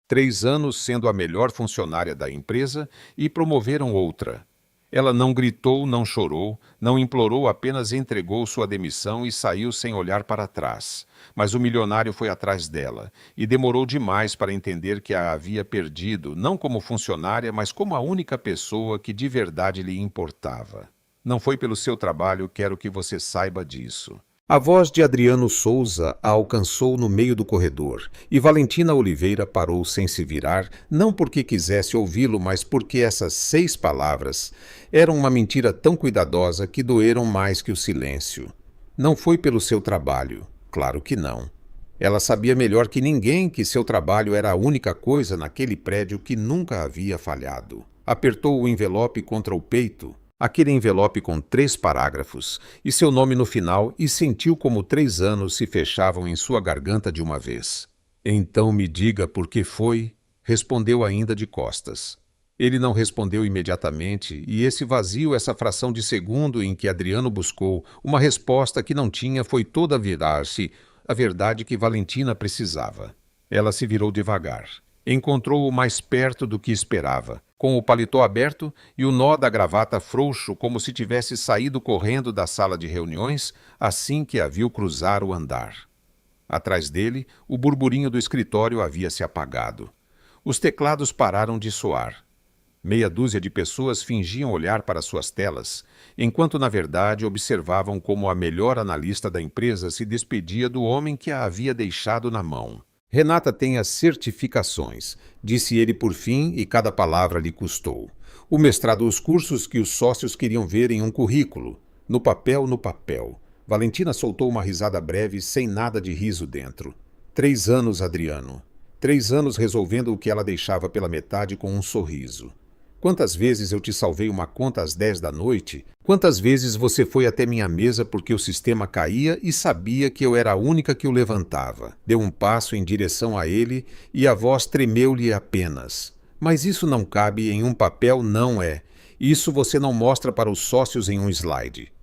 3 anos sendo a melhor funcionária da empresa e promoveram outra. Ela não gritou, não chorou, não implorou, apenas entregou sua demissão e saiu sem olhar para trás. Mas o milionário foi atrás dela e demorou demais para entender que a havia perdido, não como funcionária, mas como a única pessoa que de verdade lhe importava. Não foi pelo seu trabalho, quero que você saiba disso. A voz de Adriano Souza a alcançou no meio do corredor, e Valentina Oliveira parou sem se virar, não porque quisesse ouvi-lo, mas porque essas 6 palavras eram uma mentira tão cuidadosa que doeram mais que o silêncio. Não foi pelo seu trabalho, claro que não. Ela sabia melhor que ninguém que seu trabalho era a única coisa naquele prédio que nunca havia falhado. Apertou o envelope contra o peito, aquele envelope com 3 parágrafos e seu nome no final, e sentiu como 3 anos se fechavam em sua garganta de uma vez. Então me diga por que foi, respondeu ainda de costas. Ele não respondeu imediatamente, e esse vazio, essa fração de segundo em que Adriano buscou uma resposta que não tinha, foi toda a virar-se a verdade que Valentina precisava. Ela se virou devagar. Encontrou-o mais perto do que esperava, com o paletó aberto e o nó da gravata frouxo, como se tivesse saído correndo da sala de reuniões assim que a viu cruzar o andar. Atrás dele, o burburinho do escritório havia se apagado. Os teclados pararam de soar. Meia dúzia de pessoas fingiam olhar para suas telas, enquanto na verdade observavam como a melhor analista da empresa se despedia do homem que a havia deixado na mão. Renata tem as certificações, disse ele por fim, e cada palavra lhe custou. O mestrado, os cursos que os sócios queriam ver em um currículo. No papel, no papel. Valentina soltou uma risada breve, sem nada de riso dentro. 3 anos, Adriano. 3 anos resolvendo o que ela deixava pela metade com um sorriso. Quantas vezes eu te salvei uma conta às 10 da noite? Quantas vezes você foi até minha mesa porque o sistema caía e sabia que eu era a única que o levantava? Deu um passo em direção a ele e a voz tremeu-lhe apenas. Mas isso não cabe em um papel, não é. Isso você não mostra para os sócios em um slide.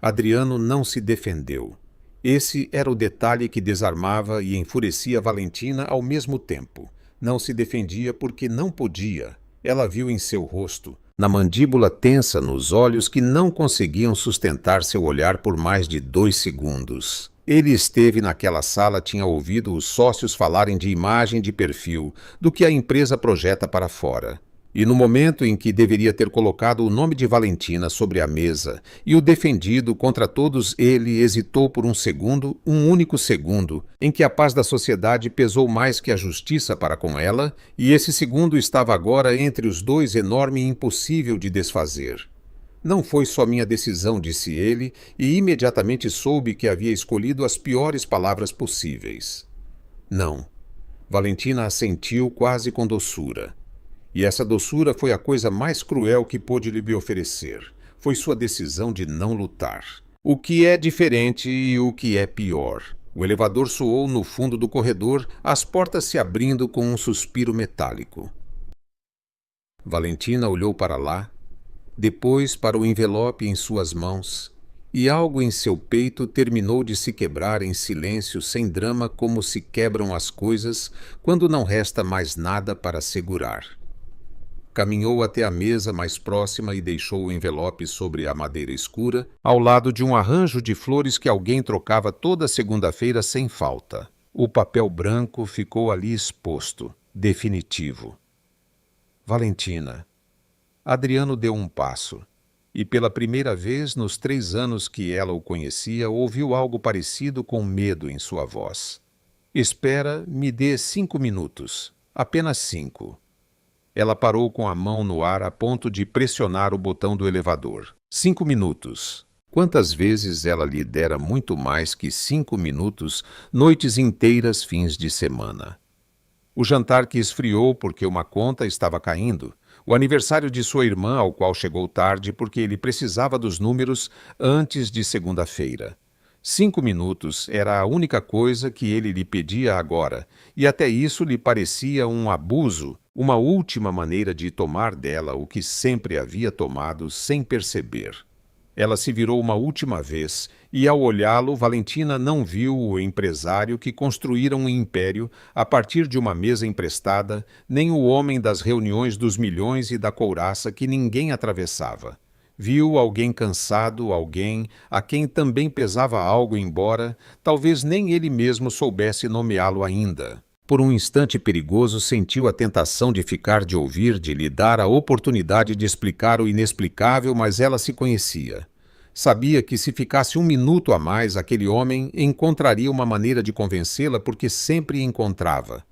Adriano não se defendeu. Esse era o detalhe que desarmava e enfurecia Valentina ao mesmo tempo. Não se defendia porque não podia. Ela viu em seu rosto, na mandíbula tensa, nos olhos que não conseguiam sustentar seu olhar por mais de 2 segundos. Ele esteve naquela sala, tinha ouvido os sócios falarem de imagem de perfil, do que a empresa projeta para fora. E no momento em que deveria ter colocado o nome de Valentina sobre a mesa e o defendido contra todos, ele hesitou por um segundo, um único segundo, em que a paz da sociedade pesou mais que a justiça para com ela, e esse segundo estava agora entre os dois, enorme e impossível de desfazer. Não foi só minha decisão, disse ele, e imediatamente soube que havia escolhido as piores palavras possíveis. Não. Valentina assentiu quase com doçura. E essa doçura foi a coisa mais cruel que pôde lhe oferecer. Foi sua decisão de não lutar. O que é diferente e o que é pior. O elevador soou no fundo do corredor, as portas se abrindo com um suspiro metálico. Valentina olhou para lá, depois para o envelope em suas mãos, e algo em seu peito terminou de se quebrar em silêncio, sem drama, como se quebram as coisas quando não resta mais nada para segurar. Caminhou até a mesa mais próxima e deixou o envelope sobre a madeira escura, ao lado de um arranjo de flores que alguém trocava toda segunda-feira sem falta. O papel branco ficou ali exposto, definitivo. Valentina. Adriano deu um passo, e pela primeira vez nos 3 anos que ela o conhecia, ouviu algo parecido com medo em sua voz. Espera, me dê 5 minutos. Apenas 5. Ela parou com a mão no ar a ponto de pressionar o botão do elevador. 5 minutos. Quantas vezes ela lhe dera muito mais que 5 minutos, noites inteiras, fins de semana. O jantar que esfriou porque uma conta estava caindo. O aniversário de sua irmã, ao qual chegou tarde porque ele precisava dos números antes de segunda-feira. 5 minutos era a única coisa que ele lhe pedia agora, e até isso lhe parecia um abuso, uma última maneira de tomar dela o que sempre havia tomado sem perceber. Ela se virou uma última vez e, ao olhá-lo, Valentina não viu o empresário que construíra um império a partir de uma mesa emprestada, nem o homem das reuniões dos milhões e da couraça que ninguém atravessava. Viu alguém cansado, alguém a quem também pesava algo, embora talvez nem ele mesmo soubesse nomeá-lo ainda. Por um instante perigoso, sentiu a tentação de ficar de ouvir, de lhe dar a oportunidade de explicar o inexplicável, mas ela se conhecia. Sabia que se ficasse um minuto a mais, aquele homem encontraria uma maneira de convencê-la, porque sempre encontrava.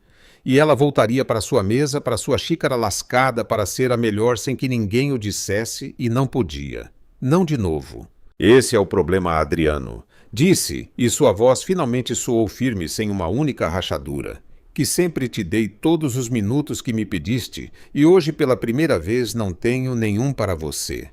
E ela voltaria para sua mesa, para sua xícara lascada, para ser a melhor sem que ninguém o dissesse, e não podia. Não de novo. Esse é o problema, Adriano. Disse, e sua voz finalmente soou firme, sem uma única rachadura. Que sempre te dei todos os minutos que me pediste, e hoje pela primeira vez não tenho nenhum para você.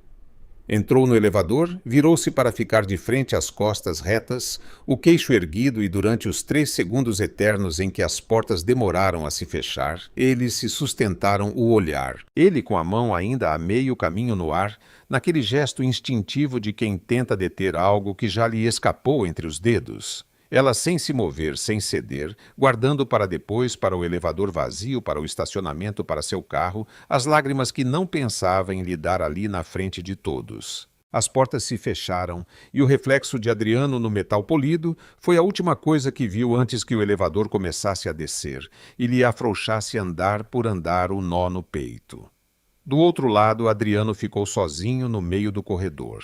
Entrou no elevador, virou-se para ficar de frente às costas retas, o queixo erguido, e durante os 3 segundos eternos em que as portas demoraram a se fechar, eles se sustentaram o olhar. Ele com a mão ainda a meio caminho no ar, naquele gesto instintivo de quem tenta deter algo que já lhe escapou entre os dedos. Ela sem se mover, sem ceder, guardando para depois, para o elevador vazio, para o estacionamento, para seu carro, as lágrimas que não pensava em lhe dar ali na frente de todos. As portas se fecharam e o reflexo de Adriano no metal polido foi a última coisa que viu antes que o elevador começasse a descer e lhe afrouxasse andar por andar o nó no peito. Do outro lado, Adriano ficou sozinho no meio do corredor.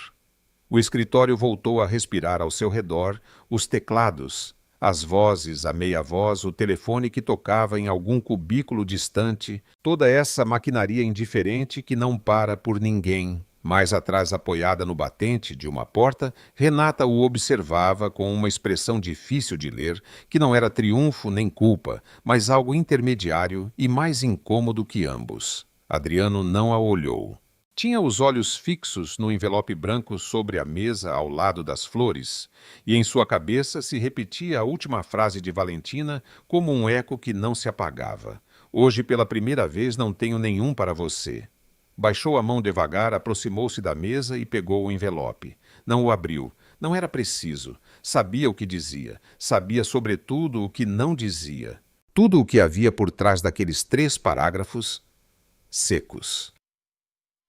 O escritório voltou a respirar ao seu redor, os teclados, as vozes, a meia voz, o telefone que tocava em algum cubículo distante, toda essa maquinaria indiferente que não para por ninguém. Mais atrás, apoiada no batente de uma porta, Renata o observava com uma expressão difícil de ler, que não era triunfo nem culpa, mas algo intermediário e mais incômodo que ambos. Adriano não a olhou. Tinha os olhos fixos no envelope branco sobre a mesa ao lado das flores, e em sua cabeça se repetia a última frase de Valentina como um eco que não se apagava. Hoje, pela primeira vez, não tenho nenhum para você. Baixou a mão devagar, aproximou-se da mesa e pegou o envelope. Não o abriu. Não era preciso. Sabia o que dizia. Sabia, sobretudo, o que não dizia. Tudo o que havia por trás daqueles 3 parágrafos secos.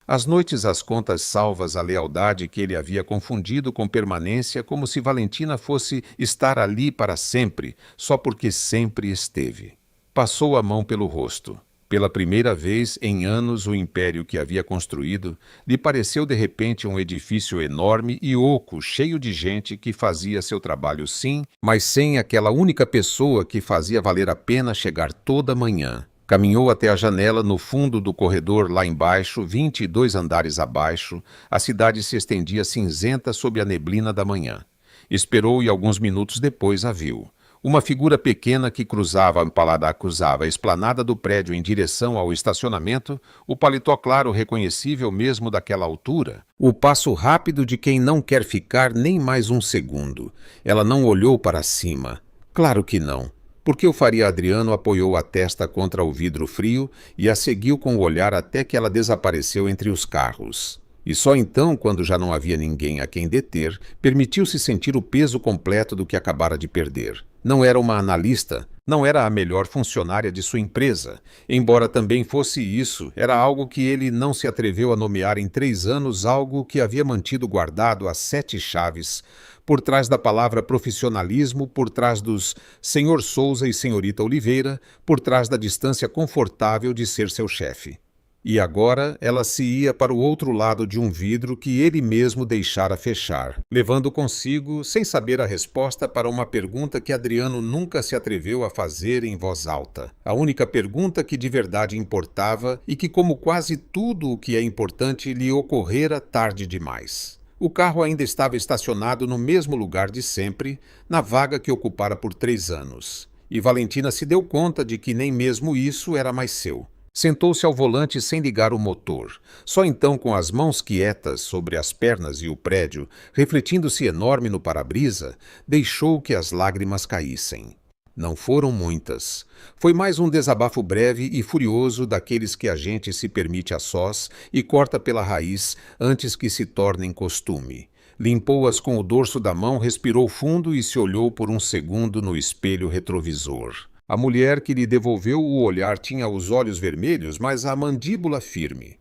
Às noites, as contas salvas, a lealdade que ele havia confundido com permanência, como se Valentina fosse estar ali para sempre, só porque sempre esteve. Passou a mão pelo rosto. Pela primeira vez em anos, o império que havia construído lhe pareceu de repente um edifício enorme e oco, cheio de gente que fazia seu trabalho sim, mas sem aquela única pessoa que fazia valer a pena chegar toda manhã. Caminhou até a janela no fundo do corredor lá embaixo, 22 andares abaixo. A cidade se estendia cinzenta sob a neblina da manhã. Esperou e alguns minutos depois a viu. Uma figura pequena que cruzava a esplanada do prédio em direção ao estacionamento, o paletó claro reconhecível mesmo daquela altura. O passo rápido de quem não quer ficar nem mais um segundo. Ela não olhou para cima. Claro que não. Porque o faria Adriano apoiou a testa contra o vidro frio e a seguiu com o olhar até que ela desapareceu entre os carros. E só então, quando já não havia ninguém a quem deter, permitiu-se sentir o peso completo do que acabara de perder. Não era uma analista, não era a melhor funcionária de sua empresa. Embora também fosse isso, era algo que ele não se atreveu a nomear em 3 anos, algo que havia mantido guardado às 7 chaves, por trás da palavra profissionalismo, por trás dos Sr. Souza e Senhorita Oliveira, por trás da distância confortável de ser seu chefe. E agora ela se ia para o outro lado de um vidro que ele mesmo deixara fechar, levando consigo, sem saber a resposta, para uma pergunta que Adriano nunca se atreveu a fazer em voz alta. A única pergunta que de verdade importava e que, como quase tudo o que é importante, lhe ocorrera tarde demais. O carro ainda estava estacionado no mesmo lugar de sempre, na vaga que ocupara por 3 anos. E Valentina se deu conta de que nem mesmo isso era mais seu. Sentou-se ao volante sem ligar o motor. Só então, com as mãos quietas sobre as pernas e o prédio, refletindo-se enorme no para-brisa, deixou que as lágrimas caíssem. Não foram muitas. Foi mais um desabafo breve e furioso daqueles que a gente se permite a sós e corta pela raiz antes que se tornem costume. Limpou-as com o dorso da mão, respirou fundo e se olhou por um segundo no espelho retrovisor. A mulher que lhe devolveu o olhar tinha os olhos vermelhos, mas a mandíbula firme.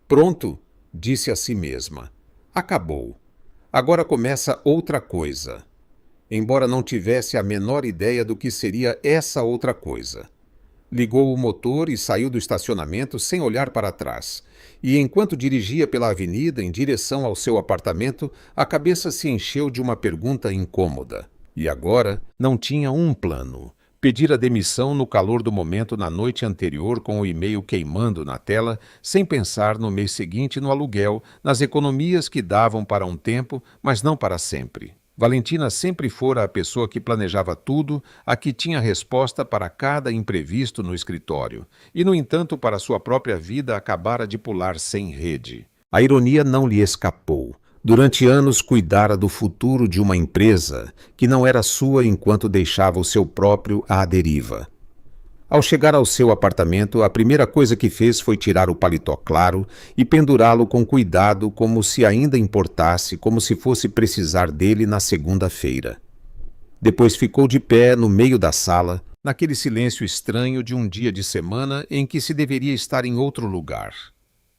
Pronto, disse a si mesma. Acabou. Agora começa outra coisa. Embora não tivesse a menor ideia do que seria essa outra coisa. Ligou o motor e saiu do estacionamento sem olhar para trás. E enquanto dirigia pela avenida em direção ao seu apartamento, a cabeça se encheu de uma pergunta incômoda. E agora não tinha um plano. Pedir a demissão no calor do momento na noite anterior com o e-mail queimando na tela, sem pensar no mês seguinte no aluguel, nas economias que davam para um tempo, mas não para sempre. Valentina sempre fora a pessoa que planejava tudo, a que tinha resposta para cada imprevisto no escritório, e, no entanto, para sua própria vida acabara de pular sem rede. A ironia não lhe escapou. Durante anos cuidara do futuro de uma empresa que não era sua enquanto deixava o seu próprio à deriva. Ao chegar ao seu apartamento, a primeira coisa que fez foi tirar o paletó claro e pendurá-lo com cuidado, como se ainda importasse, como se fosse precisar dele na segunda-feira. Depois ficou de pé no meio da sala, naquele silêncio estranho de um dia de semana em que se deveria estar em outro lugar.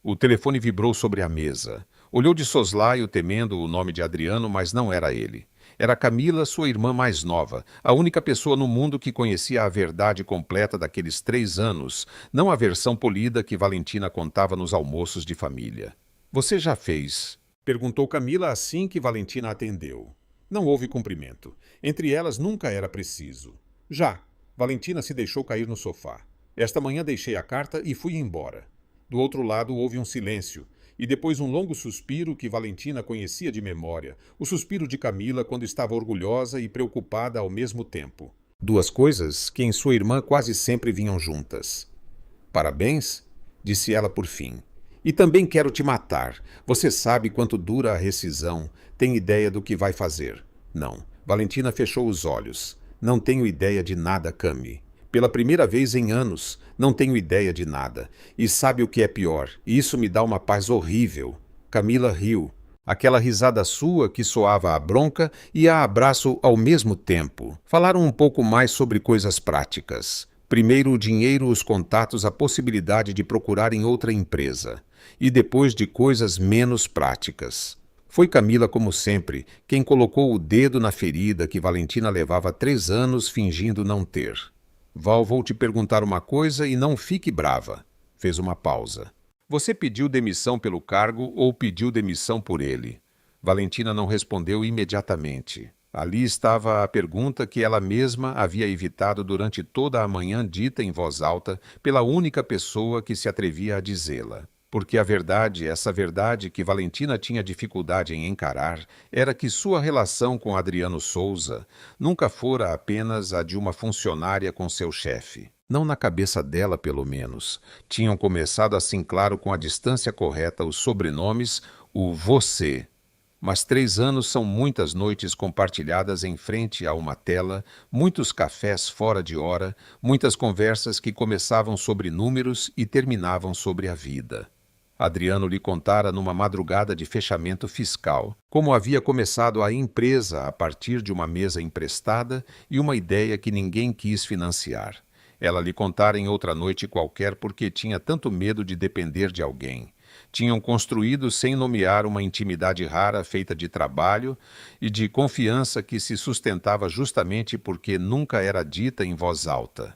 O telefone vibrou sobre a mesa. Olhou de soslaio, temendo o nome de Adriano, mas não era ele. Era Camila, sua irmã mais nova, a única pessoa no mundo que conhecia a verdade completa daqueles 3 anos, não a versão polida que Valentina contava nos almoços de família. "Você já fez?" perguntou Camila assim que Valentina atendeu. Não houve cumprimento. Entre elas nunca era preciso. "Já." Valentina se deixou cair no sofá. "Esta manhã deixei a carta e fui embora." Do outro lado houve um silêncio. E depois um longo suspiro que Valentina conhecia de memória, o suspiro de Camila quando estava orgulhosa e preocupada ao mesmo tempo. Duas coisas que em sua irmã quase sempre vinham juntas. "Parabéns", disse ela por fim. "E também quero te matar. Você sabe quanto dura a rescisão. Tem ideia do que vai fazer?" "Não." Valentina fechou os olhos. "Não tenho ideia de nada, Cami. Pela primeira vez em anos, não tenho ideia de nada. E sabe o que é pior? Isso me dá uma paz horrível." Camila riu. Aquela risada sua que soava a bronca e a abraço ao mesmo tempo. Falaram um pouco mais sobre coisas práticas. Primeiro o dinheiro, os contatos, a possibilidade de procurar em outra empresa. E depois de coisas menos práticas. Foi Camila, como sempre, quem colocou o dedo na ferida que Valentina levava 3 anos fingindo não ter. "Val, vou te perguntar uma coisa e não fique brava." Fez uma pausa. "Você pediu demissão pelo cargo ou pediu demissão por ele?" Valentina não respondeu imediatamente. Ali estava a pergunta que ela mesma havia evitado durante toda a manhã dita em voz alta pela única pessoa que se atrevia a dizê-la. Porque a verdade, essa verdade que Valentina tinha dificuldade em encarar, era que sua relação com Adriano Souza nunca fora apenas a de uma funcionária com seu chefe. Não na cabeça dela, pelo menos. Tinham começado assim claro com a distância correta os sobrenomes, o você. Mas 3 anos são muitas noites compartilhadas em frente a uma tela, muitos cafés fora de hora, muitas conversas que começavam sobre números e terminavam sobre a vida. Adriano lhe contara numa madrugada de fechamento fiscal como havia começado a empresa a partir de uma mesa emprestada e uma ideia que ninguém quis financiar. Ela lhe contara em outra noite qualquer porque tinha tanto medo de depender de alguém. Tinham construído sem nomear uma intimidade rara feita de trabalho e de confiança que se sustentava justamente porque nunca era dita em voz alta.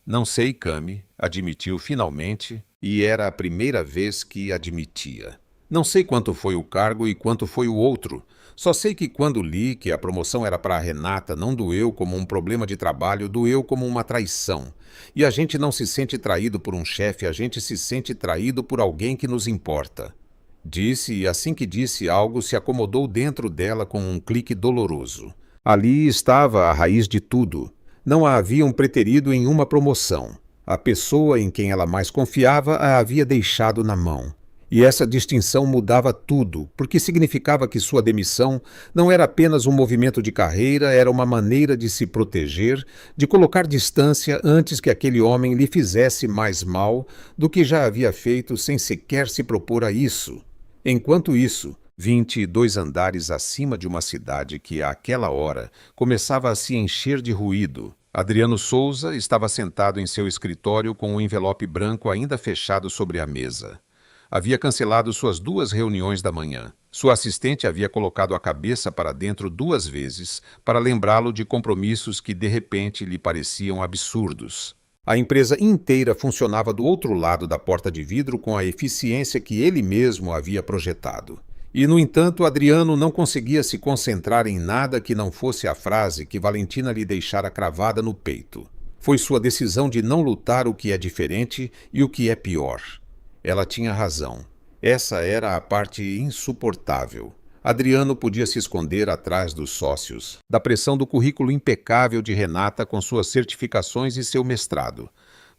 "Não sei, Cami", admitiu finalmente, e era a primeira vez que admitia. "Não sei quanto foi o cargo e quanto foi o outro. Só sei que quando li que a promoção era para a Renata, não doeu como um problema de trabalho, doeu como uma traição. E a gente não se sente traído por um chefe, a gente se sente traído por alguém que nos importa." Disse, e assim que disse algo, se acomodou dentro dela com um clique doloroso. Ali estava a raiz de tudo. Não a haviam preterido em uma promoção. A pessoa em quem ela mais confiava a havia deixado na mão. E essa distinção mudava tudo, porque significava que sua demissão não era apenas um movimento de carreira, era uma maneira de se proteger, de colocar distância antes que aquele homem lhe fizesse mais mal do que já havia feito sem sequer se propor a isso. Enquanto isso, 22 andares acima de uma cidade que, àquela hora, começava a se encher de ruído, Adriano Souza estava sentado em seu escritório com um envelope branco ainda fechado sobre a mesa. Havia cancelado suas 2 reuniões da manhã. Sua assistente havia colocado a cabeça para dentro 2 vezes para lembrá-lo de compromissos que de repente lhe pareciam absurdos. A empresa inteira funcionava do outro lado da porta de vidro com a eficiência que ele mesmo havia projetado. E, no entanto, Adriano não conseguia se concentrar em nada que não fosse a frase que Valentina lhe deixara cravada no peito. Foi sua decisão de não lutar o que é diferente e o que é pior. Ela tinha razão. Essa era a parte insuportável. Adriano podia se esconder atrás dos sócios, da pressão do currículo impecável de Renata com suas certificações e seu mestrado.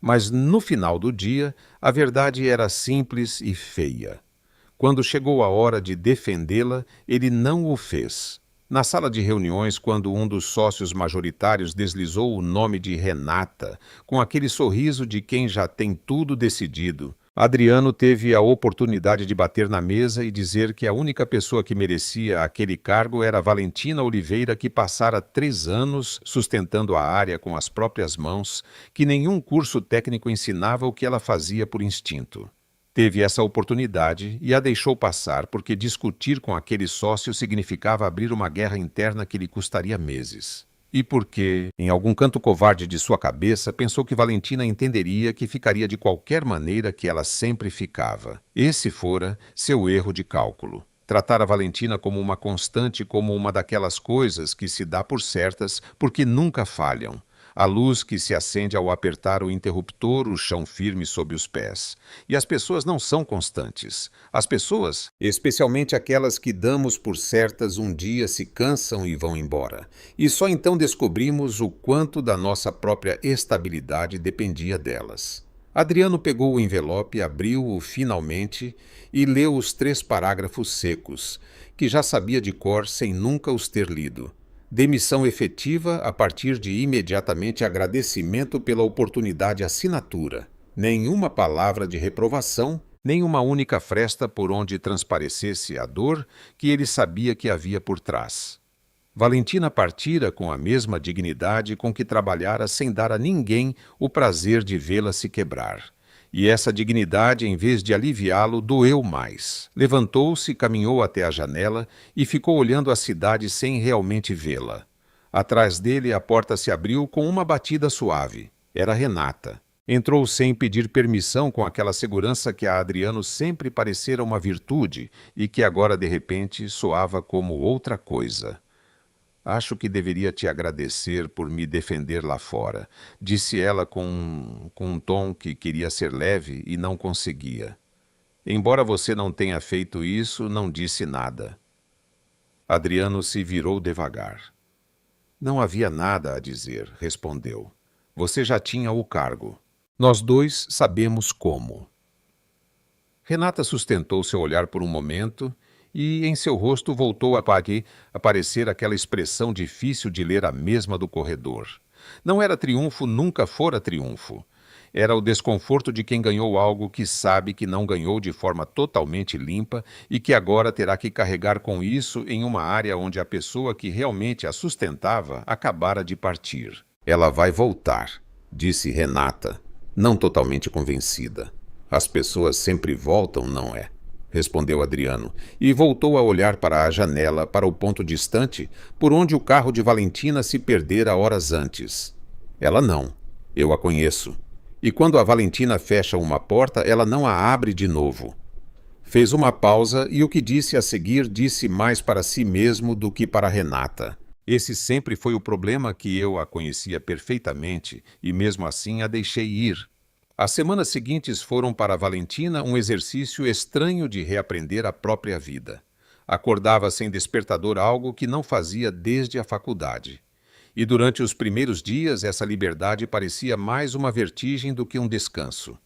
Mas, no final do dia, a verdade era simples e feia. Quando chegou a hora de defendê-la, ele não o fez. Na sala de reuniões, quando um dos sócios majoritários deslizou o nome de Renata, com aquele sorriso de quem já tem tudo decidido, Adriano teve a oportunidade de bater na mesa e dizer que a única pessoa que merecia aquele cargo era Valentina Oliveira, que passara 3 anos sustentando a área com as próprias mãos, que nenhum curso técnico ensinava o que ela fazia por instinto. Teve essa oportunidade e a deixou passar porque discutir com aquele sócio significava abrir uma guerra interna que lhe custaria meses. E porque, em algum canto covarde de sua cabeça, pensou que Valentina entenderia que ficaria de qualquer maneira que ela sempre ficava. Esse fora seu erro de cálculo. Tratar a Valentina como uma constante, como uma daquelas coisas que se dá por certas porque nunca falham. A luz que se acende ao apertar o interruptor, o chão firme sob os pés. E as pessoas não são constantes. As pessoas, especialmente aquelas que damos por certas, um dia se cansam e vão embora. E só então descobrimos o quanto da nossa própria estabilidade dependia delas. Adriano pegou o envelope, abriu-o finalmente e leu os 3 parágrafos secos, que já sabia de cor sem nunca os ter lido. Demissão efetiva a partir de imediatamente agradecimento pela oportunidade assinatura. Nenhuma palavra de reprovação, nem uma única fresta por onde transparecesse a dor que ele sabia que havia por trás. Valentina partira com a mesma dignidade com que trabalhara sem dar a ninguém o prazer de vê-la se quebrar. E essa dignidade, em vez de aliviá-lo, doeu mais. Levantou-se, caminhou até a janela e ficou olhando a cidade sem realmente vê-la. Atrás dele, a porta se abriu com uma batida suave. Era Renata. Entrou sem pedir permissão, com aquela segurança que a Adriano sempre parecera uma virtude e que agora, de repente, soava como outra coisa. Acho que deveria te agradecer por me defender lá fora, disse ela com um tom que queria ser leve e não conseguia. Embora você não tenha feito isso, não disse nada. Adriano se virou devagar. Não havia nada a dizer, respondeu. Você já tinha o cargo. Nós 2 sabemos como. Renata sustentou seu olhar por um momento e em seu rosto voltou a aparecer aquela expressão difícil de ler, a mesma do corredor. Não era triunfo, nunca fora triunfo. Era o desconforto de quem ganhou algo que sabe que não ganhou de forma totalmente limpa e que agora terá que carregar com isso em uma área onde a pessoa que realmente a sustentava acabara de partir. Ela vai voltar, disse Renata, não totalmente convencida. As pessoas sempre voltam, não é? Respondeu Adriano, e voltou a olhar para a janela, para o ponto distante, por onde o carro de Valentina se perdera horas antes. Ela não. Eu a conheço. E quando a Valentina fecha uma porta, ela não a abre de novo. Fez uma pausa e o que disse a seguir disse mais para si mesmo do que para Renata. Esse sempre foi o problema, que eu a conhecia perfeitamente e mesmo assim a deixei ir. As semanas seguintes foram para Valentina um exercício estranho de reaprender a própria vida. Acordava sem despertador, algo que não fazia desde a faculdade. E durante os primeiros dias essa liberdade parecia mais uma vertigem do que um descanso.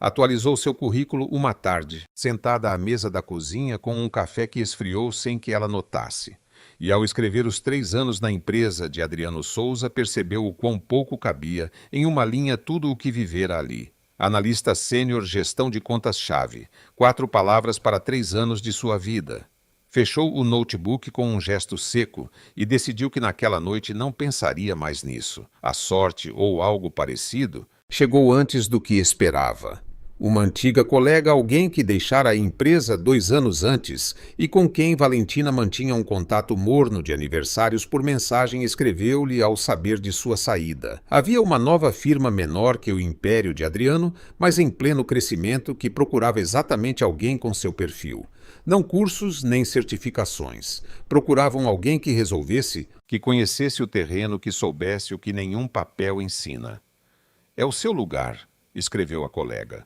Atualizou seu currículo uma tarde, sentada à mesa da cozinha com um café que esfriou sem que ela notasse. E ao escrever os 3 anos na empresa de Adriano Souza, percebeu o quão pouco cabia em uma linha tudo o que vivera ali. Analista sênior gestão de contas-chave. 4 palavras para 3 anos de sua vida. Fechou o notebook com um gesto seco e decidiu que naquela noite não pensaria mais nisso. A sorte, ou algo parecido, chegou antes do que esperava. Uma antiga colega, alguém que deixara a empresa 2 anos antes e com quem Valentina mantinha um contato morno de aniversários por mensagem, escreveu-lhe ao saber de sua saída. Havia uma nova firma menor que o império de Adriano, mas em pleno crescimento, que procurava exatamente alguém com seu perfil. Não cursos nem certificações. Procuravam alguém que resolvesse, que conhecesse o terreno, que soubesse o que nenhum papel ensina. É o seu lugar, escreveu a colega.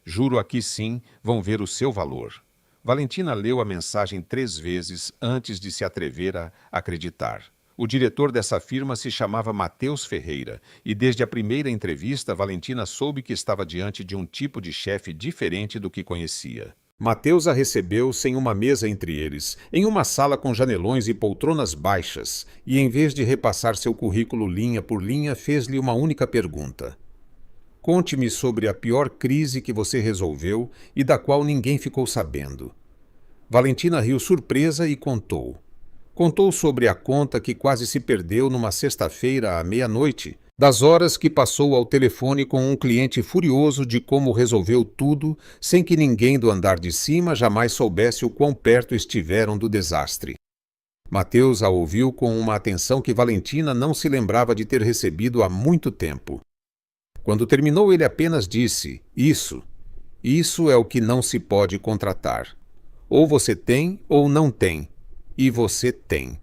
Juro aqui sim, vão ver o seu valor. Valentina leu a mensagem 3 vezes antes de se atrever a acreditar. O diretor dessa firma se chamava Matheus Ferreira e desde a primeira entrevista Valentina soube que estava diante de um tipo de chefe diferente do que conhecia. Matheus a recebeu sem uma mesa entre eles, em uma sala com janelões e poltronas baixas, e em vez de repassar seu currículo linha por linha, fez-lhe uma única pergunta. Conte-me sobre a pior crise que você resolveu e da qual ninguém ficou sabendo. Valentina riu surpresa e contou. Contou sobre a conta que quase se perdeu numa sexta-feira à meia-noite, das horas que passou ao telefone com um cliente furioso de como resolveu tudo, sem que ninguém do andar de cima jamais soubesse o quão perto estiveram do desastre. Matheus a ouviu com uma atenção que Valentina não se lembrava de ter recebido há muito tempo. Quando terminou, ele apenas disse, isso é o que não se pode contratar. Ou você tem ou não tem. E você tem.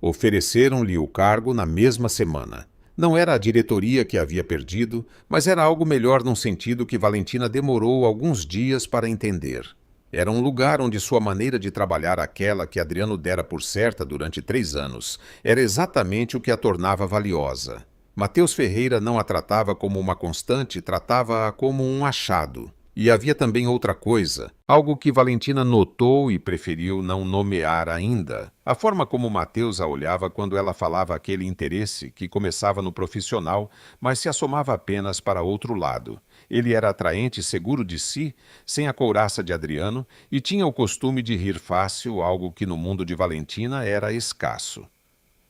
Ofereceram-lhe o cargo na mesma semana. Não era a diretoria que havia perdido, mas era algo melhor num sentido que Valentina demorou alguns dias para entender. Era um lugar onde sua maneira de trabalhar, aquela que Adriano dera por certa durante 3 anos, era exatamente o que a tornava valiosa. Matheus Ferreira não a tratava como uma constante, tratava-a como um achado. E havia também outra coisa, algo que Valentina notou e preferiu não nomear ainda. A forma como Matheus a olhava quando ela falava aquele interesse que começava no profissional, mas se assomava apenas para outro lado. Ele era atraente e seguro de si, sem a couraça de Adriano, e tinha o costume de rir fácil, algo que no mundo de Valentina era escasso.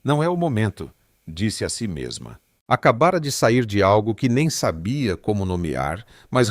Não é o momento, disse a si mesma. Acabara de sair de algo que nem sabia como nomear, mas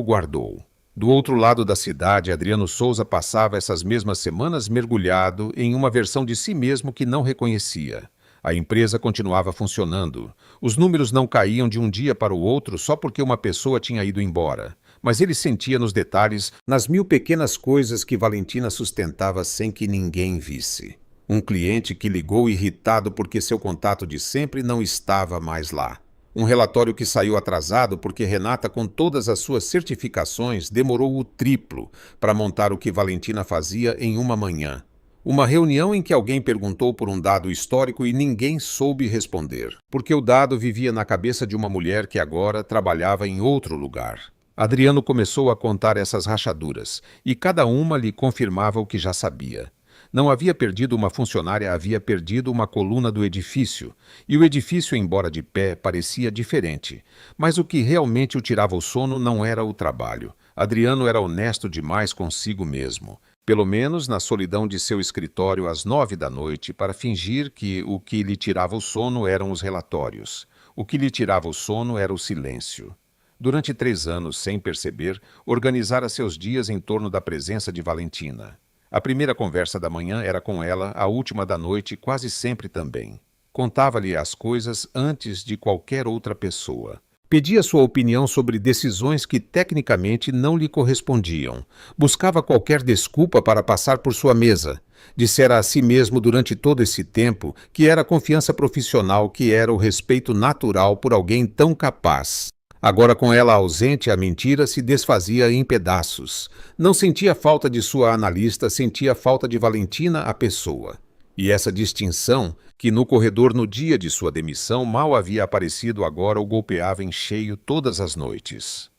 guardou. Do outro lado da cidade, Adriano Souza passava essas mesmas semanas mergulhado em uma versão de si mesmo que não reconhecia. A empresa continuava funcionando. Os números não caíam de um dia para o outro só porque uma pessoa tinha ido embora. Mas ele sentia nos detalhes, nas 1000 pequenas coisas que Valentina sustentava sem que ninguém visse. Um cliente que ligou irritado porque seu contato de sempre não estava mais lá. Um relatório que saiu atrasado porque Renata, com todas as suas certificações, demorou o triplo para montar o que Valentina fazia em uma manhã. Uma reunião em que alguém perguntou por um dado histórico e ninguém soube responder, porque o dado vivia na cabeça de uma mulher que agora trabalhava em outro lugar. Adriano começou a contar essas rachaduras, e cada uma lhe confirmava o que já sabia. Não havia perdido uma funcionária, havia perdido uma coluna do edifício, e o edifício, embora de pé, parecia diferente. Mas o que realmente o tirava o sono não era o trabalho. Adriano era honesto demais consigo mesmo, pelo menos na solidão de seu escritório às 9 da noite, para fingir que o que lhe tirava o sono eram os relatórios. O que lhe tirava o sono era o silêncio. Durante 3 anos, sem perceber, organizara seus dias em torno da presença de Valentina. A primeira conversa da manhã era com ela, a última da noite quase sempre também. Contava-lhe as coisas antes de qualquer outra pessoa. Pedia sua opinião sobre decisões que tecnicamente não lhe correspondiam. Buscava qualquer desculpa para passar por sua mesa. Dissera a si mesmo durante todo esse tempo que era a confiança profissional, que era o respeito natural por alguém tão capaz. Agora, com ela ausente, a mentira se desfazia em pedaços. Não sentia falta de sua analista, sentia falta de Valentina, a pessoa. E essa distinção, que no corredor no dia de sua demissão mal havia aparecido, agora o golpeava em cheio todas as noites.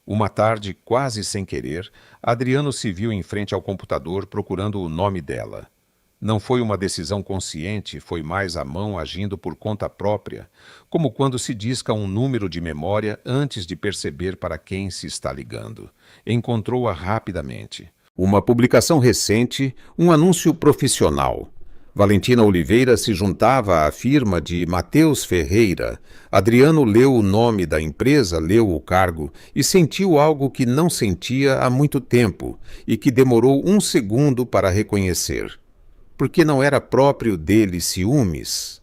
Uma tarde, quase sem querer, Adriano se viu em frente ao computador procurando o nome dela. Não foi uma decisão consciente, foi mais a mão agindo por conta própria, como quando se disca um número de memória antes de perceber para quem se está ligando. Encontrou-a rapidamente. Uma publicação recente, um anúncio profissional. Valentina Oliveira se juntava à firma de Matheus Ferreira. Adriano leu o nome da empresa, leu o cargo e sentiu algo que não sentia há muito tempo e que demorou um segundo para reconhecer. Porque não era próprio dele ciúmes?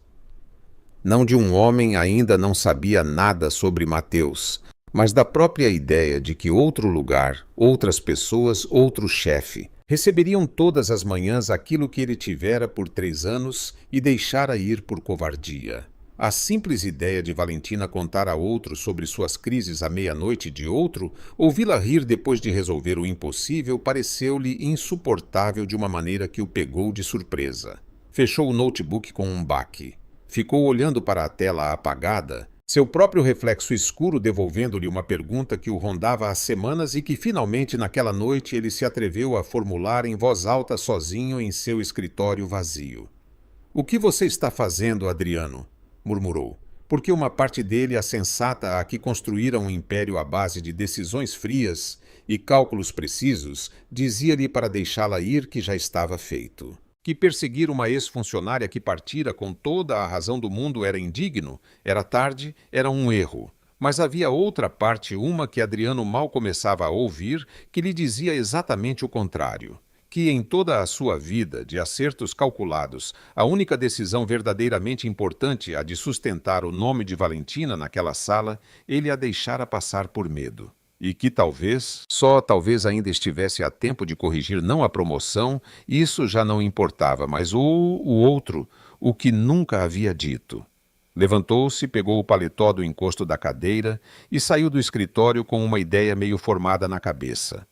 Não de um homem, ainda não sabia nada sobre Matheus, mas da própria ideia de que outro lugar, outras pessoas, outro chefe, receberiam todas as manhãs aquilo que ele tivera por 3 anos e deixara ir por covardia. A simples ideia de Valentina contar a outro sobre suas crises à meia-noite de outro, ouvi-la rir depois de resolver o impossível, pareceu-lhe insuportável de uma maneira que o pegou de surpresa. Fechou o notebook com um baque. Ficou olhando para a tela apagada, seu próprio reflexo escuro devolvendo-lhe uma pergunta que o rondava há semanas e que finalmente naquela noite ele se atreveu a formular em voz alta sozinho em seu escritório vazio. "O que você está fazendo, Adriano?" murmurou, porque uma parte dele, a sensata, a que construíra um império à base de decisões frias e cálculos precisos, dizia-lhe para deixá-la ir que já estava feito. Que perseguir uma ex-funcionária que partira com toda a razão do mundo era indigno, era tarde, era um erro. Mas havia outra parte, uma que Adriano mal começava a ouvir, que lhe dizia exatamente o contrário. Que em toda a sua vida, de acertos calculados, a única decisão verdadeiramente importante, a de sustentar o nome de Valentina naquela sala, ele a deixara passar por medo. E que talvez, só talvez ainda estivesse a tempo de corrigir não a promoção, isso já não importava, mas o outro, o que nunca havia dito. Levantou-se, pegou o paletó do encosto da cadeira e saiu do escritório com uma ideia meio formada na cabeça.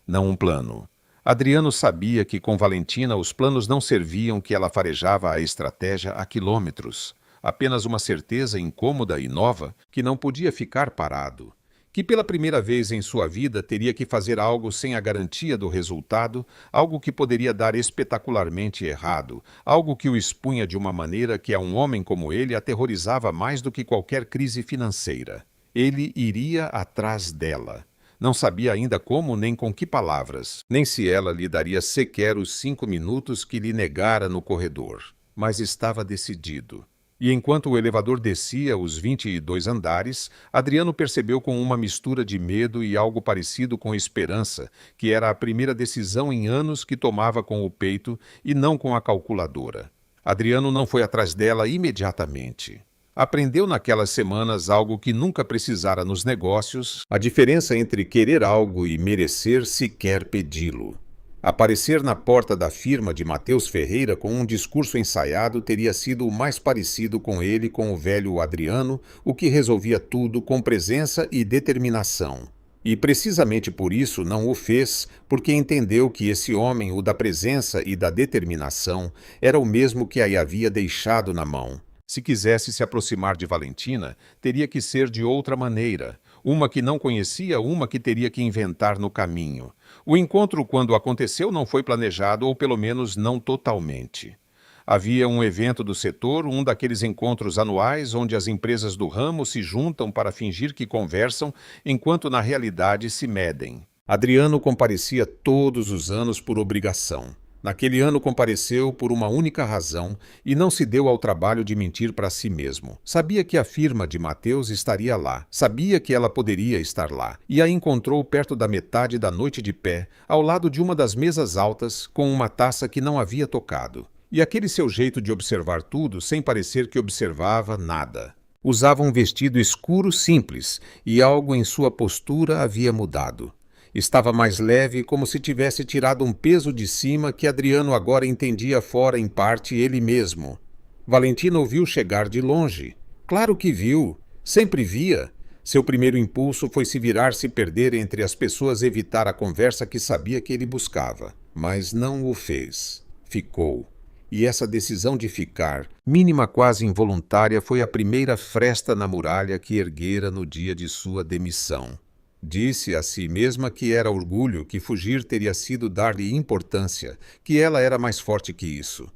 Não um plano. Adriano sabia que com Valentina os planos não serviam, que ela farejava a estratégia a quilômetros. Apenas uma certeza incômoda e nova que não podia ficar parado. Que pela primeira vez em sua vida teria que fazer algo sem a garantia do resultado, algo que poderia dar espetacularmente errado, algo que o expunha de uma maneira que a um homem como ele aterrorizava mais do que qualquer crise financeira. Ele iria atrás dela. Não sabia ainda como nem com que palavras, nem se ela lhe daria sequer os 5 minutos que lhe negara no corredor. Mas estava decidido. E enquanto o elevador descia os 22 andares, Adriano percebeu com uma mistura de medo e algo parecido com esperança, que era a primeira decisão em anos que tomava com o peito e não com a calculadora. Adriano não foi atrás dela imediatamente. Aprendeu naquelas semanas algo que nunca precisara nos negócios: a diferença entre querer algo e merecer sequer pedi-lo. Aparecer na porta da firma de Matheus Ferreira com um discurso ensaiado teria sido o mais parecido com ele, com o velho Adriano, o que resolvia tudo com presença e determinação. E precisamente por isso não o fez, porque entendeu que esse homem, o da presença e da determinação, era o mesmo que a havia deixado na mão. Se quisesse se aproximar de Valentina, teria que ser de outra maneira, uma que não conhecia, uma que teria que inventar no caminho. O encontro, quando aconteceu, não foi planejado, ou pelo menos não totalmente. Havia um evento do setor, um daqueles encontros anuais onde as empresas do ramo se juntam para fingir que conversam, enquanto na realidade se medem. Adriano comparecia todos os anos por obrigação. Naquele ano compareceu por uma única razão e não se deu ao trabalho de mentir para si mesmo. Sabia que a firma de Matheus estaria lá, sabia que ela poderia estar lá, e a encontrou perto da metade da noite de pé, ao lado de uma das mesas altas, com uma taça que não havia tocado. E aquele seu jeito de observar tudo sem parecer que observava nada. Usava um vestido escuro simples e algo em sua postura havia mudado. Estava mais leve, como se tivesse tirado um peso de cima que Adriano agora entendia fora em parte ele mesmo. Valentina o viu chegar de longe. Claro que viu. Sempre via. Seu primeiro impulso foi se virar, se perder entre as pessoas, evitar a conversa que sabia que ele buscava. Mas não o fez. Ficou. E essa decisão de ficar, mínima quase involuntária, foi a primeira fresta na muralha que erguera no dia de sua demissão. Disse a si mesma que era orgulho, que fugir teria sido dar-lhe importância, que ela era mais forte que isso.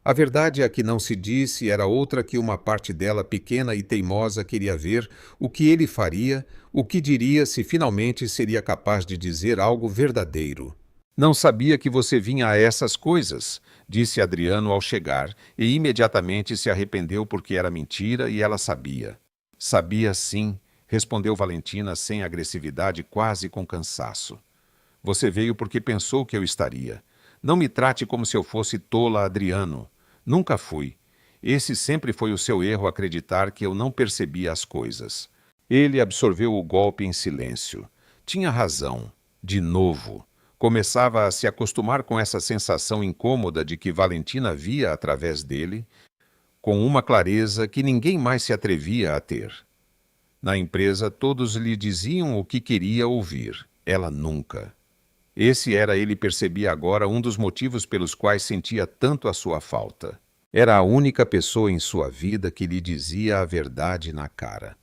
A verdade a que não se disse era outra, que uma parte dela, pequena e teimosa, queria ver o que ele faria, o que diria se finalmente seria capaz de dizer algo verdadeiro. Não sabia que você vinha a essas coisas, disse Adriano ao chegar, e imediatamente se arrependeu porque era mentira e ela sabia. Sabia sim, respondeu Valentina sem agressividade, quase com cansaço. Você veio porque pensou que eu estaria. Não me trate como se eu fosse tola, Adriano. Nunca fui. Esse sempre foi o seu erro, acreditar que eu não percebia as coisas. Ele absorveu o golpe em silêncio. Tinha razão. De novo. Começava a se acostumar com essa sensação incômoda de que Valentina via através dele, com uma clareza que ninguém mais se atrevia a ter. Na empresa, todos lhe diziam o que queria ouvir. Ela nunca. Esse era, ele percebia agora, um dos motivos pelos quais sentia tanto a sua falta. Era a única pessoa em sua vida que lhe dizia a verdade na cara.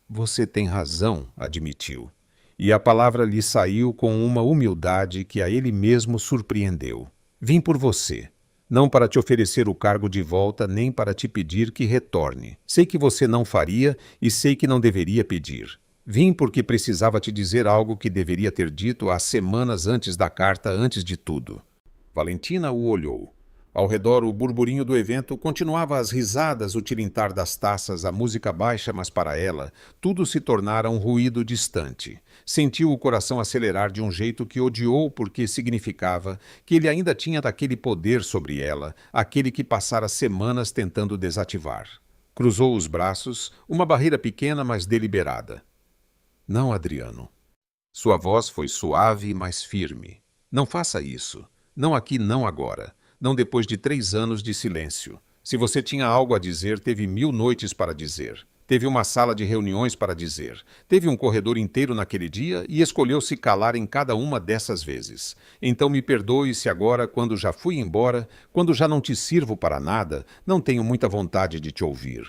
Você tem razão, admitiu. E a palavra lhe saiu com uma humildade que a ele mesmo surpreendeu. Vim por você. Não para te oferecer o cargo de volta, nem para te pedir que retorne. Sei que você não faria e sei que não deveria pedir. Vim porque precisava te dizer algo que deveria ter dito há semanas antes da carta, antes de tudo. Valentina o olhou. Ao redor, o burburinho do evento continuava, as risadas, o tilintar das taças, a música baixa, mas para ela, tudo se tornara um ruído distante. Sentiu o coração acelerar de um jeito que odiou, porque significava que ele ainda tinha daquele poder sobre ela, aquele que passara semanas tentando desativar. Cruzou os braços, uma barreira pequena, mas deliberada. Não, Adriano. Sua voz foi suave, mas firme. Não faça isso. Não aqui, não agora. Não depois de 3 anos de silêncio. Se você tinha algo a dizer, teve 1000 noites para dizer. Teve uma sala de reuniões para dizer. Teve um corredor inteiro naquele dia e escolheu se calar em cada uma dessas vezes. Então me perdoe se agora, quando já fui embora, quando já não te sirvo para nada, não tenho muita vontade de te ouvir.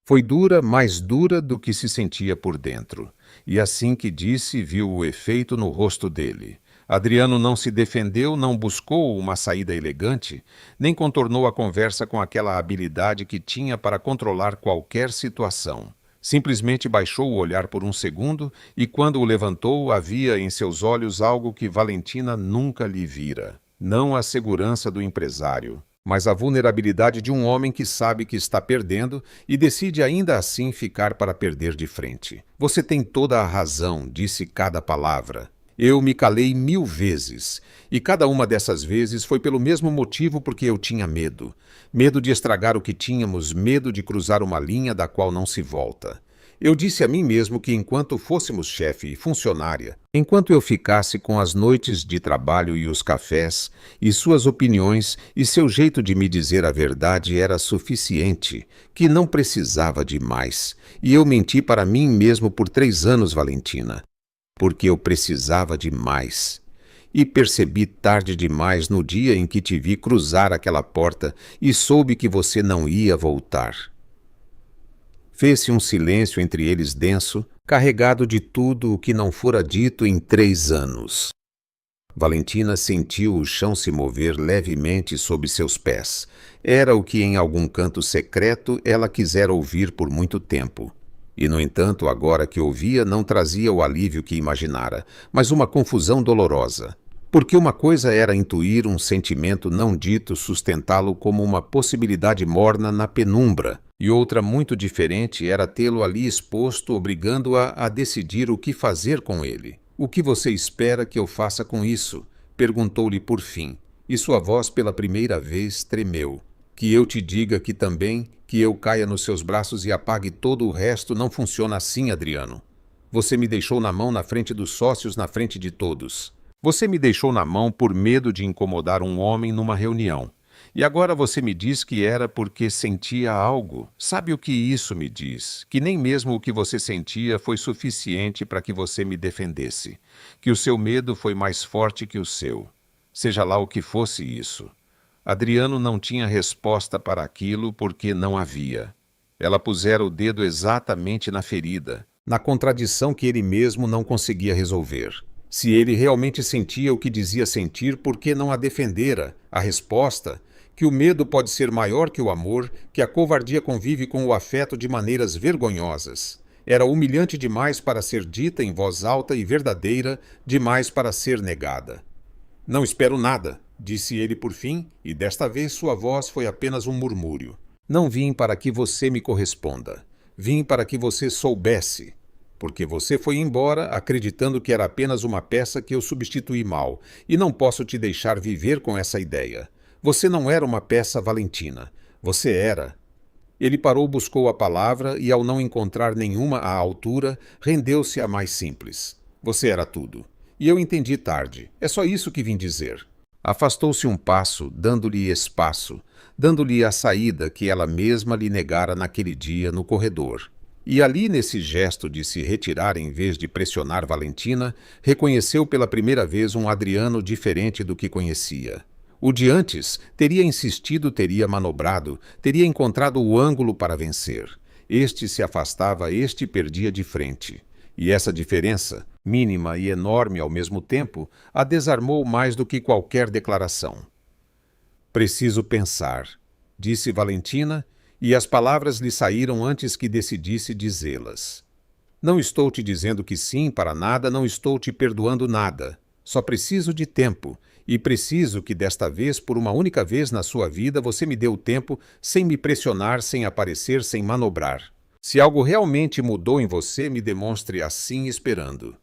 Foi dura, mais dura do que se sentia por dentro. E assim que disse, viu o efeito no rosto dele. Adriano não se defendeu, não buscou uma saída elegante, nem contornou a conversa com aquela habilidade que tinha para controlar qualquer situação. Simplesmente baixou o olhar por um segundo e, quando o levantou, havia em seus olhos algo que Valentina nunca lhe vira. Não a segurança do empresário, mas a vulnerabilidade de um homem que sabe que está perdendo e decide ainda assim ficar para perder de frente. Você tem toda a razão, disse cada palavra. Eu me calei 1000 vezes, e cada uma dessas vezes foi pelo mesmo motivo, porque eu tinha medo. Medo de estragar o que tínhamos, medo de cruzar uma linha da qual não se volta. Eu disse a mim mesmo que enquanto fôssemos chefe e funcionária, enquanto eu ficasse com as noites de trabalho e os cafés, e suas opiniões e seu jeito de me dizer a verdade era suficiente, que não precisava de mais. E eu menti para mim mesmo por 3 anos, Valentina. Porque eu precisava de mais. E percebi tarde demais no dia em que te vi cruzar aquela porta e soube que você não ia voltar. Fez-se um silêncio entre eles denso, carregado de tudo o que não fora dito em 3 anos. Valentina sentiu o chão se mover levemente sob seus pés. Era o que em algum canto secreto ela quisera ouvir por muito tempo. E, no entanto, agora que ouvia, não trazia o alívio que imaginara, mas uma confusão dolorosa. Porque uma coisa era intuir um sentimento não dito, sustentá-lo como uma possibilidade morna na penumbra, e outra muito diferente era tê-lo ali exposto, obrigando-a a decidir o que fazer com ele. O que você espera que eu faça com isso? Perguntou-lhe por fim, e sua voz pela primeira vez tremeu. Que eu te diga que também, que eu caia nos seus braços e apague todo o resto, não funciona assim, Adriano. Você me deixou na mão na frente dos sócios, na frente de todos. Você me deixou na mão por medo de incomodar um homem numa reunião. E agora você me diz que era porque sentia algo. Sabe o que isso me diz? Que nem mesmo o que você sentia foi suficiente para que você me defendesse. Que o seu medo foi mais forte que o seu. Seja lá o que fosse isso. Adriano não tinha resposta para aquilo porque não havia. Ela pusera o dedo exatamente na ferida, na contradição que ele mesmo não conseguia resolver. Se ele realmente sentia o que dizia sentir, por que não a defendera? A resposta: que o medo pode ser maior que o amor, que a covardia convive com o afeto de maneiras vergonhosas. Era humilhante demais para ser dita em voz alta e verdadeira, demais para ser negada. Não espero nada, disse ele por fim, e desta vez sua voz foi apenas um murmúrio. Não vim para que você me corresponda. Vim para que você soubesse. Porque você foi embora acreditando que era apenas uma peça que eu substituí mal, e não posso te deixar viver com essa ideia. Você não era uma peça Valentina. Você era. Ele parou, buscou a palavra e, ao não encontrar nenhuma à altura, rendeu-se à mais simples. Você era tudo. E eu entendi tarde. É só isso que vim dizer. Afastou-se um passo, dando-lhe espaço, dando-lhe a saída que ela mesma lhe negara naquele dia no corredor. E ali, nesse gesto de se retirar em vez de pressionar Valentina, reconheceu pela primeira vez um Adriano diferente do que conhecia. O de antes teria insistido, teria manobrado, teria encontrado o ângulo para vencer. Este se afastava, este perdia de frente. E essa diferença, mínima e enorme ao mesmo tempo, a desarmou mais do que qualquer declaração. Preciso pensar, disse Valentina, e as palavras lhe saíram antes que decidisse dizê-las. Não estou te dizendo que sim para nada, não estou te perdoando nada. Só preciso de tempo, e preciso que desta vez, por uma única vez na sua vida, você me dê o tempo sem me pressionar, sem aparecer, sem manobrar. Se algo realmente mudou em você, me demonstre assim esperando.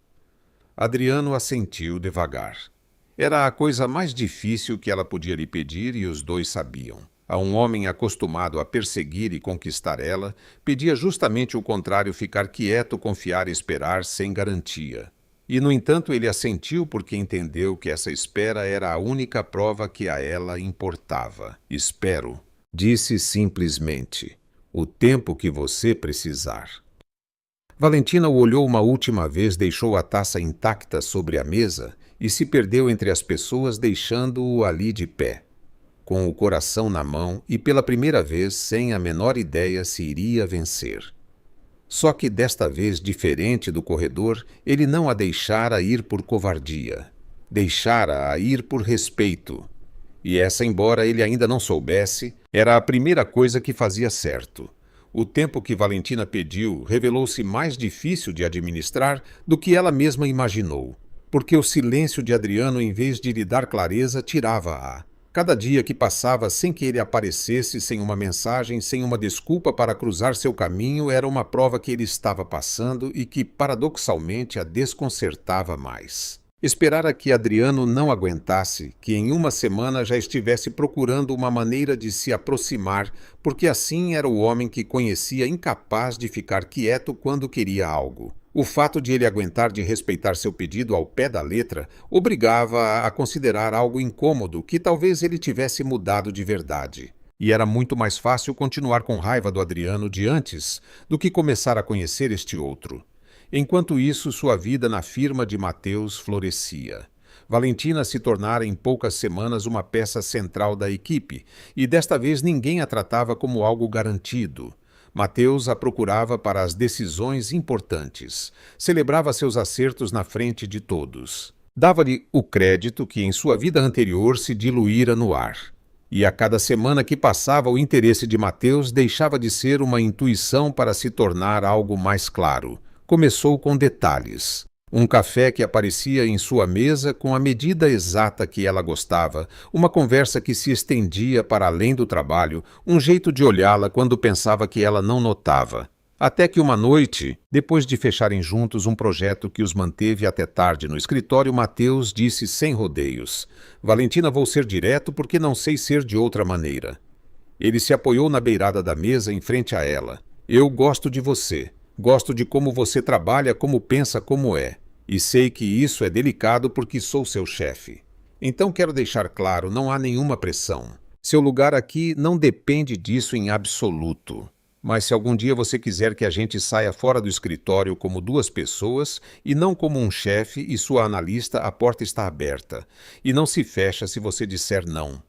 Adriano assentiu devagar. Era a coisa mais difícil que ela podia lhe pedir e os dois sabiam. A um homem acostumado a perseguir e conquistar ela, pedia justamente o contrário, ficar quieto, confiar e esperar sem garantia. E, no entanto, ele assentiu porque entendeu que essa espera era a única prova que a ela importava. Espero, disse simplesmente, o tempo que você precisar. Valentina o olhou uma última vez, deixou a taça intacta sobre a mesa e se perdeu entre as pessoas, deixando-o ali de pé, com o coração na mão e pela primeira vez sem a menor ideia se iria vencer. Só que desta vez, diferente do corredor, ele não a deixara ir por covardia. Deixara-a ir por respeito. E essa, embora ele ainda não soubesse, era a primeira coisa que fazia certo. O tempo que Valentina pediu revelou-se mais difícil de administrar do que ela mesma imaginou, porque o silêncio de Adriano, em vez de lhe dar clareza, tirava-a. Cada dia que passava sem que ele aparecesse, sem uma mensagem, sem uma desculpa para cruzar seu caminho, era uma prova que ele estava passando e que, paradoxalmente, a desconcertava mais. Esperara que Adriano não aguentasse, que em uma semana já estivesse procurando uma maneira de se aproximar, porque assim era o homem que conhecia incapaz de ficar quieto quando queria algo. O fato de ele aguentar de respeitar seu pedido ao pé da letra obrigava-a a considerar algo incômodo que talvez ele tivesse mudado de verdade. E era muito mais fácil continuar com raiva do Adriano de antes do que começar a conhecer este outro. Enquanto isso, sua vida na firma de Mateus florescia. Valentina se tornara em poucas semanas uma peça central da equipe, e desta vez ninguém a tratava como algo garantido. Mateus a procurava para as decisões importantes. Celebrava seus acertos na frente de todos. Dava-lhe o crédito que em sua vida anterior se diluíra no ar. E a cada semana que passava, o interesse de Mateus deixava de ser uma intuição para se tornar algo mais claro. Começou com detalhes. Um café que aparecia em sua mesa com a medida exata que ela gostava, uma conversa que se estendia para além do trabalho, um jeito de olhá-la quando pensava que ela não notava. Até que uma noite, depois de fecharem juntos um projeto que os manteve até tarde no escritório, Mateus disse sem rodeios: Valentina, vou ser direto porque não sei ser de outra maneira. Ele se apoiou na beirada da mesa em frente a ela. Eu gosto de você. Gosto de como você trabalha, como pensa, como é. E sei que isso é delicado porque sou seu chefe. Então quero deixar claro, não há nenhuma pressão. Seu lugar aqui não depende disso em absoluto. Mas se algum dia você quiser que a gente saia fora do escritório como duas pessoas e não como um chefe e sua analista, a porta está aberta. E não se fecha se você disser não.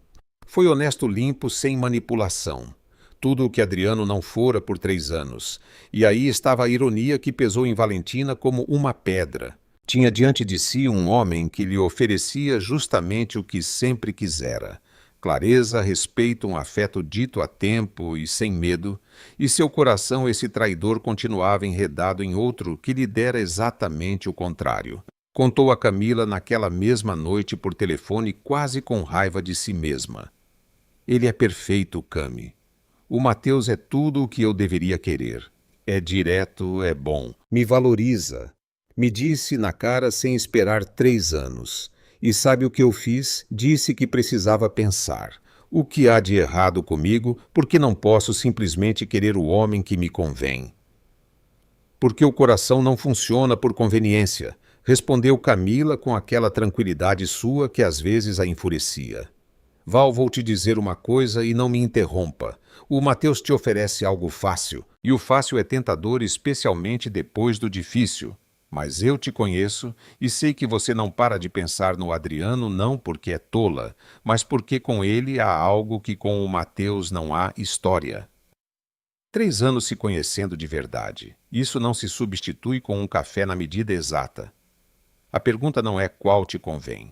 Foi honesto limpo, sem manipulação. Tudo o que Adriano não fora por 3 anos. E aí estava a ironia que pesou em Valentina como uma pedra. Tinha diante de si um homem que lhe oferecia justamente o que sempre quisera. Clareza, respeito, um afeto dito a tempo e sem medo, e seu coração, esse traidor, continuava enredado em outro que lhe dera exatamente o contrário. Contou a Camila naquela mesma noite por telefone, quase com raiva de si mesma. Ele é perfeito, Cami. O Mateus é tudo o que eu deveria querer. É direto, é bom. Me valoriza. Me disse na cara sem esperar 3 anos. E sabe o que eu fiz? Disse que precisava pensar. O que há de errado comigo, porque não posso simplesmente querer o homem que me convém? Porque o coração não funciona por conveniência, respondeu Camila com aquela tranquilidade sua que às vezes a enfurecia. Val, vou te dizer uma coisa e não me interrompa. O Mateus te oferece algo fácil, e o fácil é tentador especialmente depois do difícil. Mas eu te conheço e sei que você não para de pensar no Adriano não porque é tola, mas porque com ele há algo que com o Mateus não há história. 3 anos se conhecendo de verdade. Isso não se substitui com um café na medida exata. A pergunta não é qual te convém.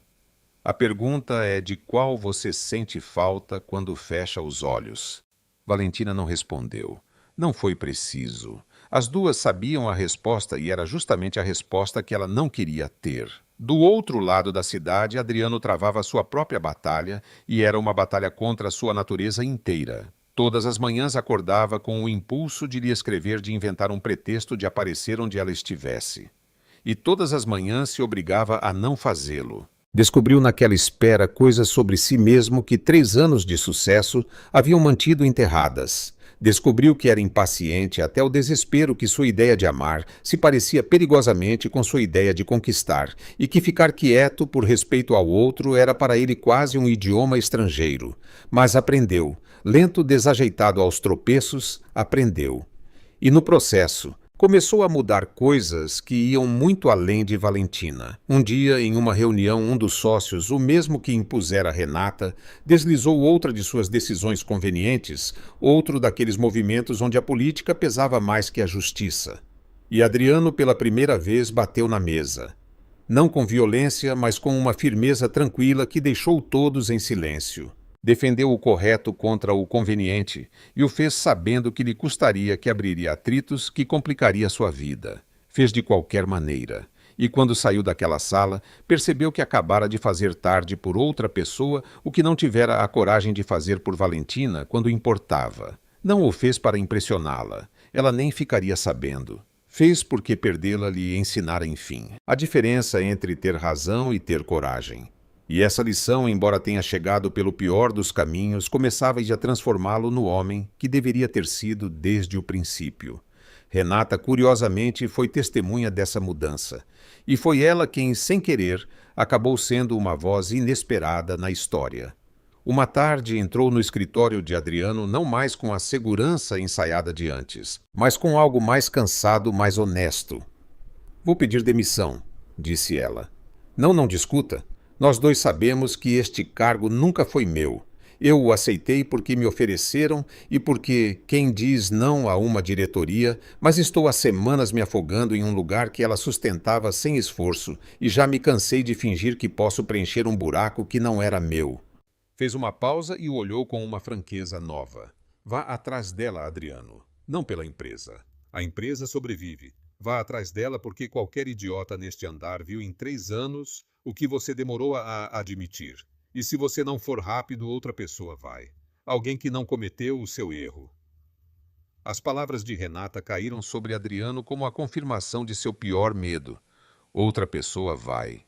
A pergunta é de qual você sente falta quando fecha os olhos. Valentina não respondeu. Não foi preciso. As duas sabiam a resposta e era justamente a resposta que ela não queria ter. Do outro lado da cidade, Adriano travava sua própria batalha e era uma batalha contra a sua natureza inteira. Todas as manhãs acordava com o impulso de lhe escrever, de inventar um pretexto de aparecer onde ela estivesse. E todas as manhãs se obrigava a não fazê-lo. Descobriu naquela espera coisas sobre si mesmo que 3 anos de sucesso haviam mantido enterradas. Descobriu que era impaciente até o desespero, que sua ideia de amar se parecia perigosamente com sua ideia de conquistar, e que ficar quieto por respeito ao outro era para ele quase um idioma estrangeiro. Mas aprendeu, lento, desajeitado aos tropeços, aprendeu. E no processo, começou a mudar coisas que iam muito além de Valentina. Um dia, em uma reunião, um dos sócios, o mesmo que impusera Renata, deslizou outra de suas decisões convenientes, outro daqueles movimentos onde a política pesava mais que a justiça. E Adriano, pela primeira vez, bateu na mesa. Não com violência, mas com uma firmeza tranquila que deixou todos em silêncio. Defendeu o correto contra o conveniente e o fez sabendo que lhe custaria, que abriria atritos, que complicaria sua vida. Fez de qualquer maneira. E quando saiu daquela sala, percebeu que acabara de fazer tarde por outra pessoa o que não tivera a coragem de fazer por Valentina quando importava. Não o fez para impressioná-la. Ela nem ficaria sabendo. Fez porque perdê-la lhe ensinara enfim a diferença entre ter razão e ter coragem. E essa lição, embora tenha chegado pelo pior dos caminhos, começava a transformá-lo no homem que deveria ter sido desde o princípio. Renata, curiosamente, foi testemunha dessa mudança. E foi ela quem, sem querer, acabou sendo uma voz inesperada na história. Uma tarde entrou no escritório de Adriano não mais com a segurança ensaiada de antes, mas com algo mais cansado, mais honesto. "Vou pedir demissão", disse ela. Não discuta. Nós dois sabemos que este cargo nunca foi meu. Eu o aceitei porque me ofereceram e porque quem diz não a uma diretoria, mas estou há semanas me afogando em um lugar que ela sustentava sem esforço e já me cansei de fingir que posso preencher um buraco que não era meu. Fez uma pausa e o olhou com uma franqueza nova. Vá atrás dela, Adriano. Não pela empresa. A empresa sobrevive. Vá atrás dela porque qualquer idiota neste andar viu em 3 anos o que você demorou a admitir. E se você não for rápido, outra pessoa vai. Alguém que não cometeu o seu erro. As palavras de Renata caíram sobre Adriano como a confirmação de seu pior medo. Outra pessoa vai.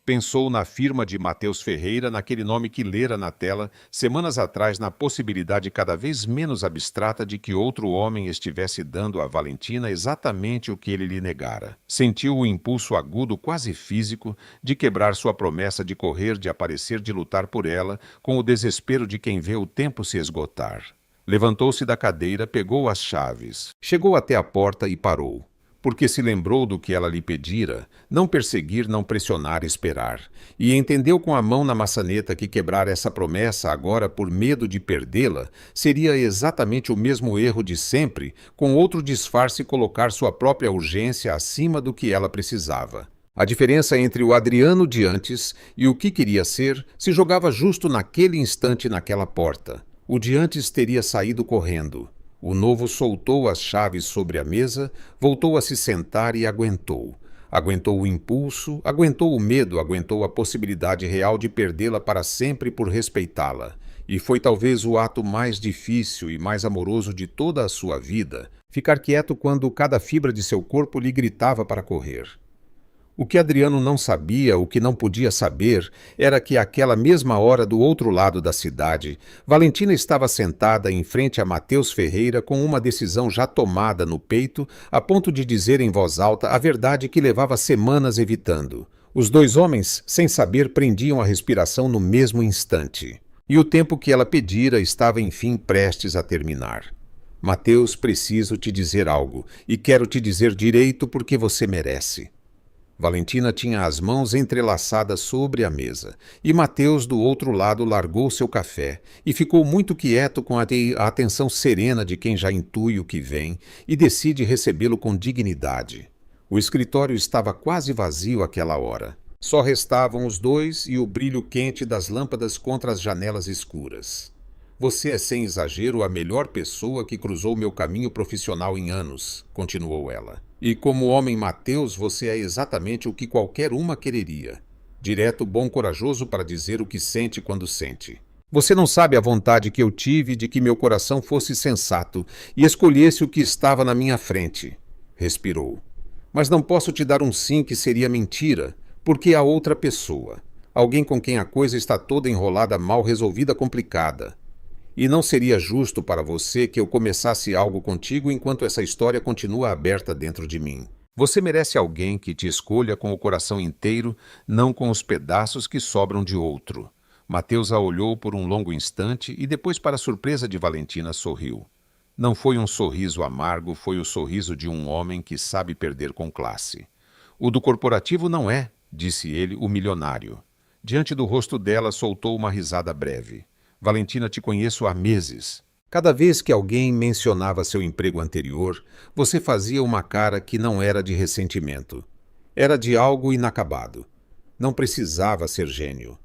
Pensou na firma de Mateus Ferreira, naquele nome que lera na tela semanas atrás, na possibilidade cada vez menos abstrata de que outro homem estivesse dando a Valentina exatamente o que ele lhe negara. Sentiu o impulso agudo, quase físico, de quebrar sua promessa de correr, de aparecer, de lutar por ela, com o desespero de quem vê o tempo se esgotar. Levantou-se da cadeira, pegou as chaves, chegou até a porta e parou. porque se lembrou do que ela lhe pedira, não perseguir, não pressionar, esperar, e entendeu com a mão na maçaneta que quebrar essa promessa agora por medo de perdê-la seria exatamente o mesmo erro de sempre, com outro disfarce colocar sua própria urgência acima do que ela precisava. A diferença entre o Adriano de antes e o que queria ser se jogava justo naquele instante naquela porta. O de antes teria saído correndo. O novo soltou as chaves sobre a mesa, voltou a se sentar e aguentou. Aguentou o impulso, aguentou o medo, aguentou a possibilidade real de perdê-la para sempre por respeitá-la. E foi talvez o ato mais difícil e mais amoroso de toda a sua vida, ficar quieto quando cada fibra de seu corpo lhe gritava para correr. O que Adriano não sabia, o que não podia saber, era que àquela mesma hora do outro lado da cidade, Valentina estava sentada em frente a Mateus Ferreira com uma decisão já tomada no peito, a ponto de dizer em voz alta a verdade que levava semanas evitando. Os dois homens, sem saber, prendiam a respiração no mesmo instante. E o tempo que ela pedira estava enfim prestes a terminar. Mateus, preciso te dizer algo, e quero te dizer direito porque você merece. Valentina tinha as mãos entrelaçadas sobre a mesa, e Mateus, do outro lado, largou seu café e ficou muito quieto com a atenção serena de quem já intui o que vem e decide recebê-lo com dignidade. O escritório estava quase vazio àquela hora. Só restavam os dois e o brilho quente das lâmpadas contra as janelas escuras. Você é, sem exagero, a melhor pessoa que cruzou meu caminho profissional em anos, continuou ela. E como homem Mateus, você é exatamente o que qualquer uma quereria. Direto, bom, corajoso para dizer o que sente quando sente. Você não sabe a vontade que eu tive de que meu coração fosse sensato e escolhesse o que estava na minha frente. Respirou. Mas não posso te dar um sim que seria mentira, porque há outra pessoa. Alguém com quem a coisa está toda enrolada, mal resolvida, complicada. E não seria justo para você que eu começasse algo contigo enquanto essa história continua aberta dentro de mim. Você merece alguém que te escolha com o coração inteiro, não com os pedaços que sobram de outro. Mateus a olhou por um longo instante e depois, para a surpresa de Valentina, sorriu. Não foi um sorriso amargo, foi o sorriso de um homem que sabe perder com classe. O do corporativo não é, disse ele, o milionário. Diante do rosto dela, soltou uma risada breve. Valentina, te conheço há meses. Cada vez que alguém mencionava seu emprego anterior, você fazia uma cara que não era de ressentimento. Era de algo inacabado. Não precisava ser gênio.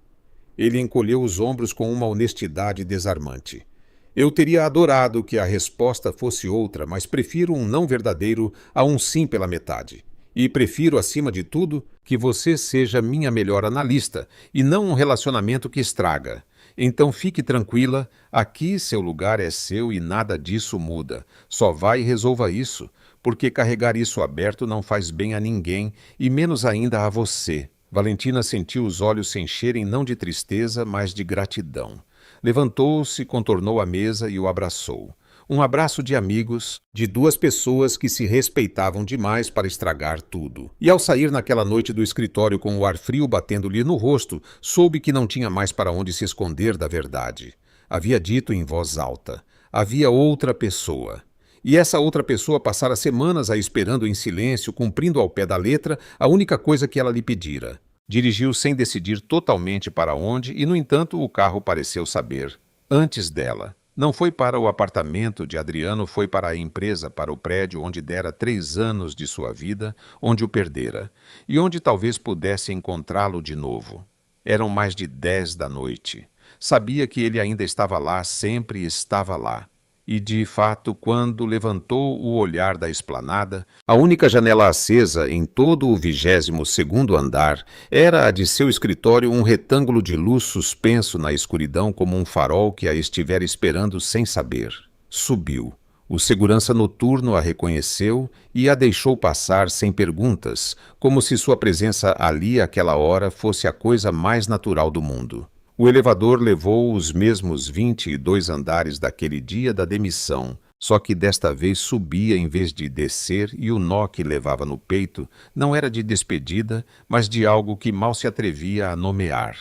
Ele encolheu os ombros com uma honestidade desarmante. Eu teria adorado que a resposta fosse outra, mas prefiro um não verdadeiro a um sim pela metade. E prefiro, acima de tudo, que você seja minha melhor analista e não um relacionamento que estraga. Então fique tranquila, aqui seu lugar é seu e nada disso muda. Só vai e resolva isso, porque carregar isso aberto não faz bem a ninguém e menos ainda a você. Valentina sentiu os olhos se encherem não de tristeza, mas de gratidão. Levantou-se, contornou a mesa e o abraçou. Um abraço de amigos, de duas pessoas que se respeitavam demais para estragar tudo. E ao sair naquela noite do escritório com o ar frio batendo-lhe no rosto, soube que não tinha mais para onde se esconder da verdade. Havia dito em voz alta. Havia outra pessoa. E essa outra pessoa passara semanas a esperando em silêncio, cumprindo ao pé da letra a única coisa que ela lhe pedira. Dirigiu sem decidir totalmente para onde e, no entanto, o carro pareceu saber. Antes dela. Não foi para o apartamento de Adriano, foi para a empresa, para o prédio onde dera 3 anos de sua vida, onde o perdera, e onde talvez pudesse encontrá-lo de novo. Eram mais de 10 da noite. Sabia que ele ainda estava lá, sempre estava lá. E, de fato, quando levantou o olhar da esplanada, a única janela acesa em todo o 22º andar era a de seu escritório, um retângulo de luz suspenso na escuridão como um farol que a estivera esperando sem saber. Subiu. O segurança noturno a reconheceu e a deixou passar sem perguntas, como se sua presença ali àquela hora fosse a coisa mais natural do mundo. O elevador levou os mesmos 22 andares daquele dia da demissão, só que desta vez subia em vez de descer e o nó que levava no peito não era de despedida, mas de algo que mal se atrevia a nomear.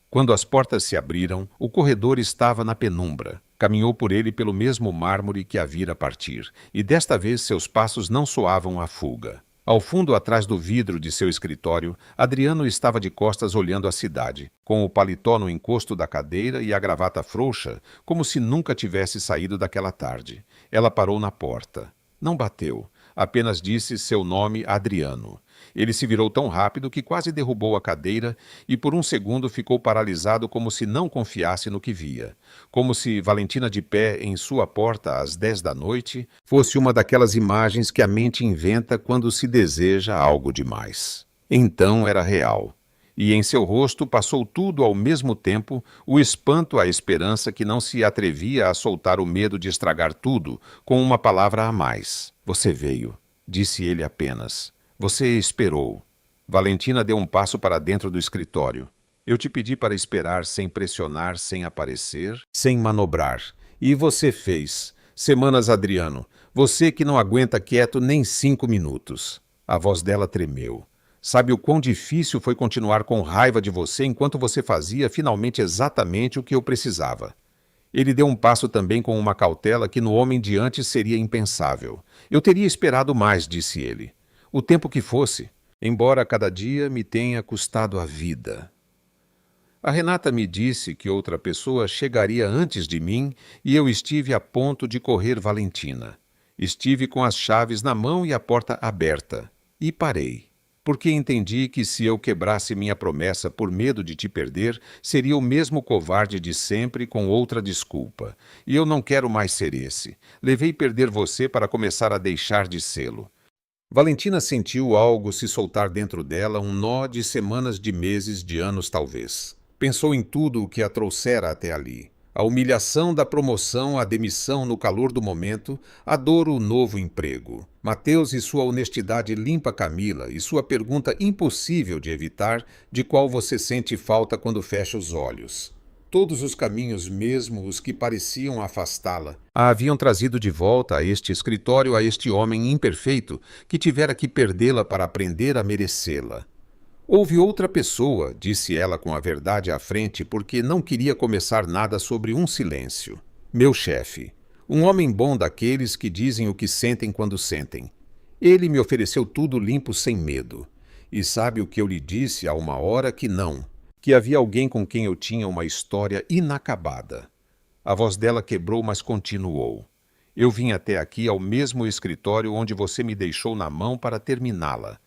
Quando as portas se abriram, o corredor estava na penumbra. Caminhou por ele pelo mesmo mármore que a vira partir, e desta vez seus passos não soavam a fuga. Ao fundo, atrás do vidro de seu escritório, Adriano estava de costas olhando a cidade, com o paletó no encosto da cadeira e a gravata frouxa, como se nunca tivesse saído daquela tarde. Ela parou na porta. Não bateu, apenas disse seu nome, Adriano. Ele se virou tão rápido que quase derrubou a cadeira e por um segundo ficou paralisado como se não confiasse no que via. Como se Valentina de pé em sua porta às 10 da noite fosse uma daquelas imagens que a mente inventa quando se deseja algo demais. Então era real. E em seu rosto passou tudo ao mesmo tempo, o espanto, a esperança que não se atrevia a soltar o medo de estragar tudo com uma palavra a mais. Você veio, disse ele apenas. Você esperou. Valentina deu um passo para dentro do escritório. Eu te pedi para esperar sem pressionar, sem aparecer, sem manobrar. E você fez. Semanas, Adriano. Você que não aguenta quieto nem 5 minutos. A voz dela tremeu. Sabe o quão difícil foi continuar com raiva de você enquanto você fazia finalmente exatamente o que eu precisava. Ele deu um passo também com uma cautela que no homem de antes seria impensável. Eu teria esperado mais, disse ele. O tempo que fosse, embora cada dia me tenha custado a vida. A Renata me disse que outra pessoa chegaria antes de mim e eu estive a ponto de correr Valentina. Estive com as chaves na mão e a porta aberta. E parei. Porque entendi que se eu quebrasse minha promessa por medo de te perder, seria o mesmo covarde de sempre com outra desculpa. E eu não quero mais ser esse. Levei perder você para começar a deixar de sê-lo. Valentina sentiu algo se soltar dentro dela, um nó de semanas, de meses, de anos talvez. Pensou em tudo o que a trouxera até ali. A humilhação da promoção, a demissão no calor do momento, a dor, o novo emprego. Mateus e sua honestidade limpa Camila e sua pergunta impossível de evitar, de qual você sente falta quando fecha os olhos. Todos os caminhos, mesmo os que pareciam afastá-la, a haviam trazido de volta a este escritório, a este homem imperfeito que tivera que perdê-la para aprender a merecê-la. Houve outra pessoa, disse ela com a verdade à frente, porque não queria começar nada sobre um silêncio. Meu chefe. Um homem bom daqueles que dizem o que sentem quando sentem. Ele me ofereceu tudo limpo sem medo. E sabe o que eu lhe disse a uma hora que não? Que havia alguém com quem eu tinha uma história inacabada. A voz dela quebrou, mas continuou. Eu vim até aqui ao mesmo escritório onde você me deixou na mão para terminá-la.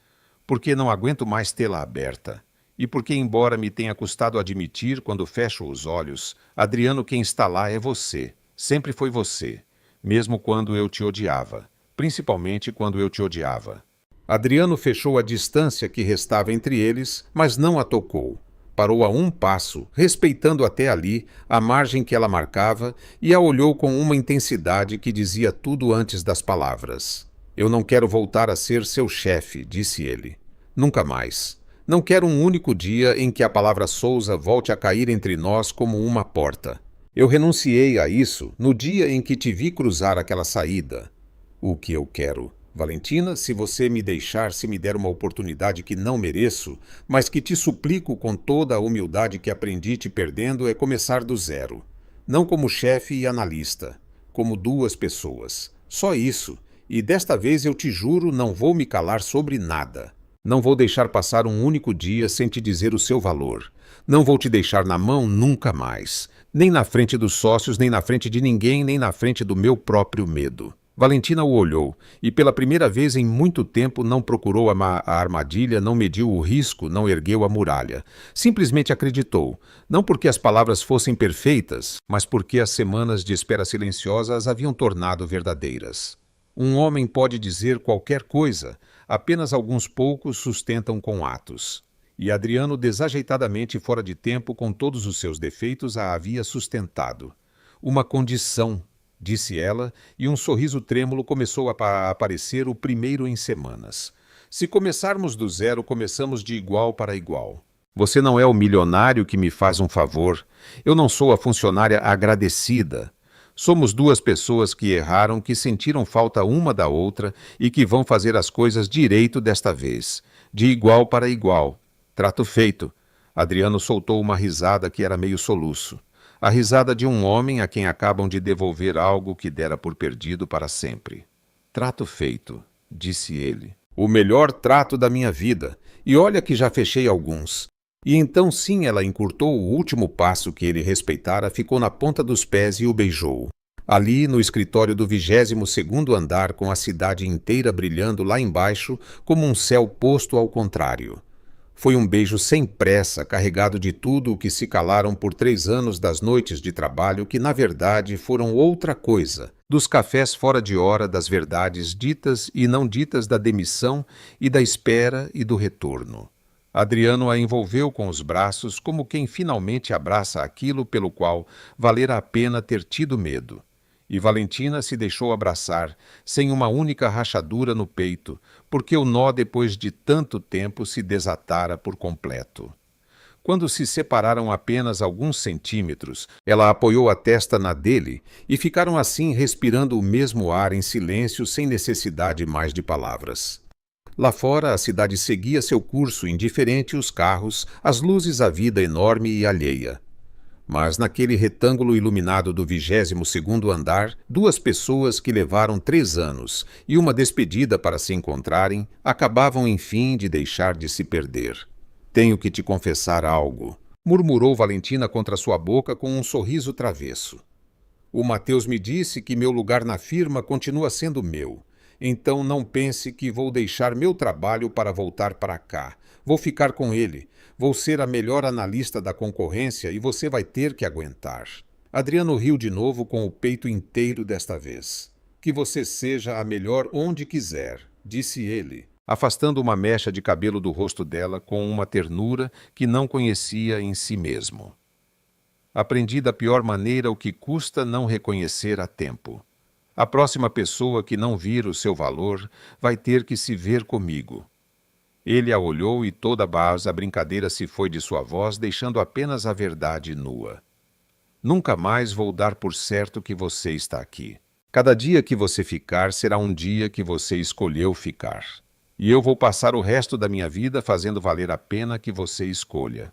Porque não aguento mais tê-la aberta. E porque, embora me tenha custado admitir quando fecho os olhos, Adriano, quem está lá é você. Sempre foi você. Mesmo quando eu te odiava. Principalmente quando eu te odiava. Adriano fechou a distância que restava entre eles, mas não a tocou. Parou a um passo, respeitando até ali a margem que ela marcava, e a olhou com uma intensidade que dizia tudo antes das palavras. Eu não quero voltar a ser seu chefe, disse ele. Nunca mais. Não quero um único dia em que a palavra Souza volte a cair entre nós como uma porta. Eu renunciei a isso no dia em que te vi cruzar aquela saída. O que eu quero, Valentina, se você me deixar, se me der uma oportunidade que não mereço, mas que te suplico com toda a humildade que aprendi te perdendo, é começar do zero. Não como chefe e analista, como duas pessoas. Só isso. E desta vez eu te juro, não vou me calar sobre nada. Não vou deixar passar um único dia sem te dizer o seu valor. Não vou te deixar na mão nunca mais. Nem na frente dos sócios, nem na frente de ninguém, nem na frente do meu próprio medo. Valentina o olhou, e pela primeira vez em muito tempo não procurou a armadilha, não mediu o risco, não ergueu a muralha. Simplesmente acreditou, não porque as palavras fossem perfeitas, mas porque as semanas de espera silenciosa as haviam tornado verdadeiras. Um homem pode dizer qualquer coisa, apenas alguns poucos sustentam com atos. E Adriano, desajeitadamente fora de tempo, com todos os seus defeitos, a havia sustentado. Uma condição, disse ela, e um sorriso trêmulo começou a aparecer, o primeiro em semanas. Se começarmos do zero, começamos de igual para igual. Você não é o milionário que me faz um favor. Eu não sou a funcionária agradecida. Somos duas pessoas que erraram, que sentiram falta uma da outra e que vão fazer as coisas direito desta vez. De igual para igual. Trato feito. Adriano soltou uma risada que era meio soluço. A risada de um homem a quem acabam de devolver algo que dera por perdido para sempre. Trato feito, disse ele. O melhor trato da minha vida, e olha que já fechei alguns. E então sim ela encurtou o último passo que ele respeitara, ficou na ponta dos pés e o beijou. Ali, no escritório do 22º andar, com a cidade inteira brilhando lá embaixo, como um céu posto ao contrário. Foi um beijo sem pressa, carregado de tudo o que se calaram por 3 anos das noites de trabalho, que na verdade foram outra coisa, dos cafés fora de hora, das verdades ditas e não ditas da demissão e da espera e do retorno. Adriano a envolveu com os braços como quem finalmente abraça aquilo pelo qual valera a pena ter tido medo. E Valentina se deixou abraçar, sem uma única rachadura no peito, porque o nó, depois de tanto tempo, se desatara por completo. Quando se separaram apenas alguns centímetros, ela apoiou a testa na dele e ficaram assim respirando o mesmo ar em silêncio, sem necessidade mais de palavras. Lá fora, a cidade seguia seu curso, indiferente os carros, as luzes, a vida enorme e alheia. Mas naquele retângulo iluminado do 22º andar, 2 pessoas que levaram 3 anos e uma despedida para se encontrarem, acabavam enfim de deixar de se perder. Tenho que te confessar algo, murmurou Valentina contra sua boca com um sorriso travesso. O Mateus me disse que meu lugar na firma continua sendo meu. Então não pense que vou deixar meu trabalho para voltar para cá. Vou ficar com ele. Vou ser a melhor analista da concorrência e você vai ter que aguentar. Adriano riu de novo com o peito inteiro desta vez. Que você seja a melhor onde quiser, disse ele, afastando uma mecha de cabelo do rosto dela com uma ternura que não conhecia em si mesmo. Aprendi da pior maneira o que custa não reconhecer a tempo. A próxima pessoa que não vir o seu valor vai ter que se ver comigo. Ele a olhou e toda a brincadeira se foi de sua voz, deixando apenas a verdade nua. Nunca mais vou dar por certo que você está aqui. Cada dia que você ficar será um dia que você escolheu ficar. E eu vou passar o resto da minha vida fazendo valer a pena que você escolha.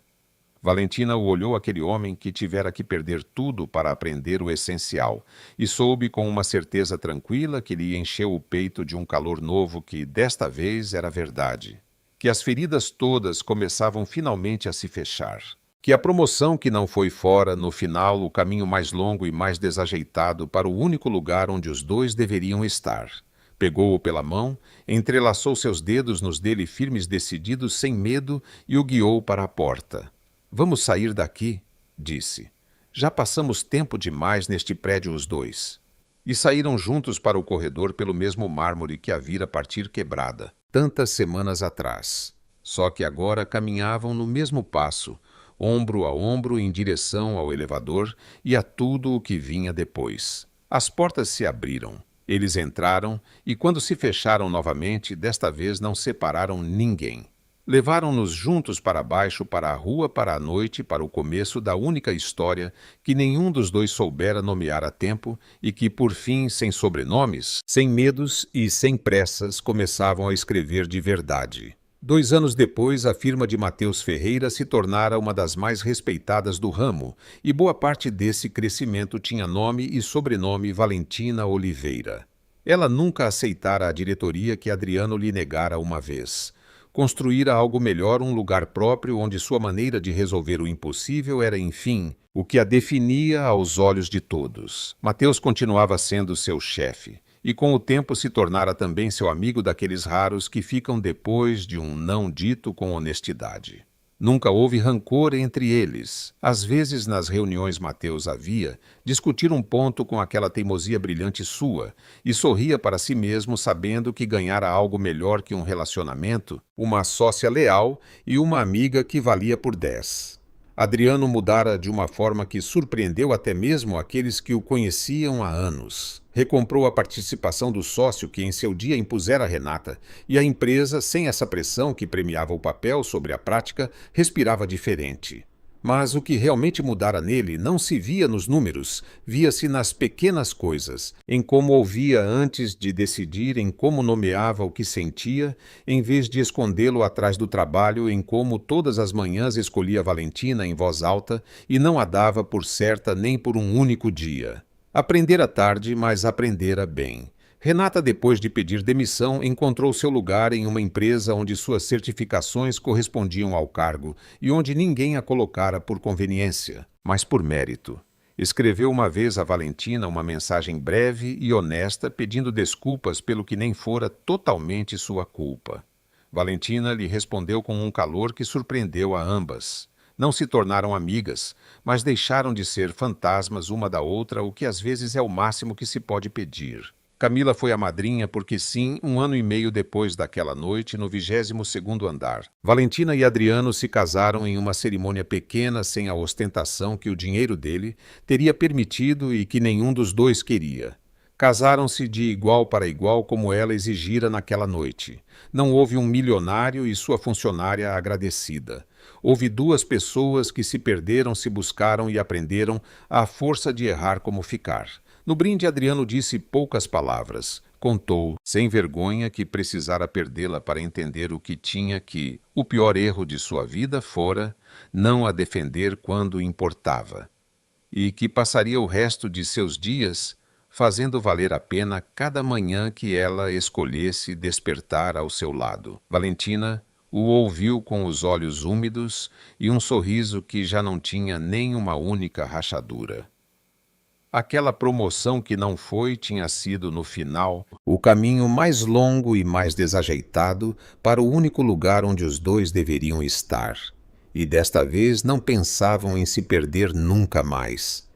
Valentina olhou aquele homem que tivera que perder tudo para aprender o essencial, e soube com uma certeza tranquila que lhe encheu o peito de um calor novo que, desta vez, era verdade. Que as feridas todas começavam finalmente a se fechar. Que a promoção que não foi fora, no final, o caminho mais longo e mais desajeitado para o único lugar onde os dois deveriam estar. Pegou-o pela mão, entrelaçou seus dedos nos dele firmes, decididos, sem medo, e o guiou para a porta. Vamos sair daqui, disse. Já passamos tempo demais neste prédio os dois. E saíram juntos para o corredor pelo mesmo mármore que a vira partir quebrada, tantas semanas atrás. Só que agora caminhavam no mesmo passo, ombro a ombro em direção ao elevador e a tudo o que vinha depois. As portas se abriram. Eles entraram e, quando se fecharam novamente, desta vez não separaram ninguém. Levaram-nos juntos para baixo, para a rua, para a noite, para o começo da única história que nenhum dos dois soubera nomear a tempo e que, por fim, sem sobrenomes, sem medos e sem pressas, começavam a escrever de verdade. 2 anos depois, a firma de Mateus Ferreira se tornara uma das mais respeitadas do ramo, e boa parte desse crescimento tinha nome e sobrenome Valentina Oliveira. Ela nunca aceitara a diretoria que Adriano lhe negara uma vez. Construíra algo melhor, um lugar próprio onde sua maneira de resolver o impossível era, enfim, o que a definia aos olhos de todos. Mateus continuava sendo seu chefe, e com o tempo se tornara também seu amigo daqueles raros que ficam depois de um não dito com honestidade. Nunca houve rancor entre eles. Às vezes, nas reuniões Mateus havia discutir um ponto com aquela teimosia brilhante sua e sorria para si mesmo sabendo que ganhara algo melhor que um relacionamento, uma sócia leal e uma amiga que valia por 10. Adriano mudara de uma forma que surpreendeu até mesmo aqueles que o conheciam há anos. Recomprou a participação do sócio que em seu dia impusera a Renata, e a empresa, sem essa pressão que premiava o papel sobre a prática, respirava diferente. Mas o que realmente mudara nele não se via nos números, via-se nas pequenas coisas, em como ouvia antes de decidir, em como nomeava o que sentia, em vez de escondê-lo atrás do trabalho, em como todas as manhãs escolhia Valentina em voz alta e não a dava por certa nem por um único dia. Aprendera tarde, mas aprendera bem. Renata, depois de pedir demissão, encontrou seu lugar em uma empresa onde suas certificações correspondiam ao cargo e onde ninguém a colocara por conveniência, mas por mérito. Escreveu uma vez a Valentina uma mensagem breve e honesta pedindo desculpas pelo que nem fora totalmente sua culpa. Valentina lhe respondeu com um calor que surpreendeu a ambas. Não se tornaram amigas, mas deixaram de ser fantasmas uma da outra, o que às vezes é o máximo que se pode pedir. Camila foi a madrinha porque sim, 1 ano e meio depois daquela noite, no 22º andar. Valentina e Adriano se casaram em uma cerimônia pequena, sem a ostentação que o dinheiro dele teria permitido e que nenhum dos dois queria. Casaram-se de igual para igual como ela exigira naquela noite. Não houve um milionário e sua funcionária agradecida. Houve duas pessoas que se perderam, se buscaram e aprenderam à força de errar como ficar. No brinde, Adriano disse poucas palavras. Contou, sem vergonha, que precisara perdê-la para entender o que tinha que o pior erro de sua vida fora não a defender quando importava, e que passaria o resto de seus dias fazendo valer a pena cada manhã que ela escolhesse despertar ao seu lado. Valentina o ouviu com os olhos úmidos e um sorriso que já não tinha nem uma única rachadura. Aquela promoção que não foi tinha sido, no final, o caminho mais longo e mais desajeitado para o único lugar onde os dois deveriam estar. E desta vez não pensavam em se perder nunca mais.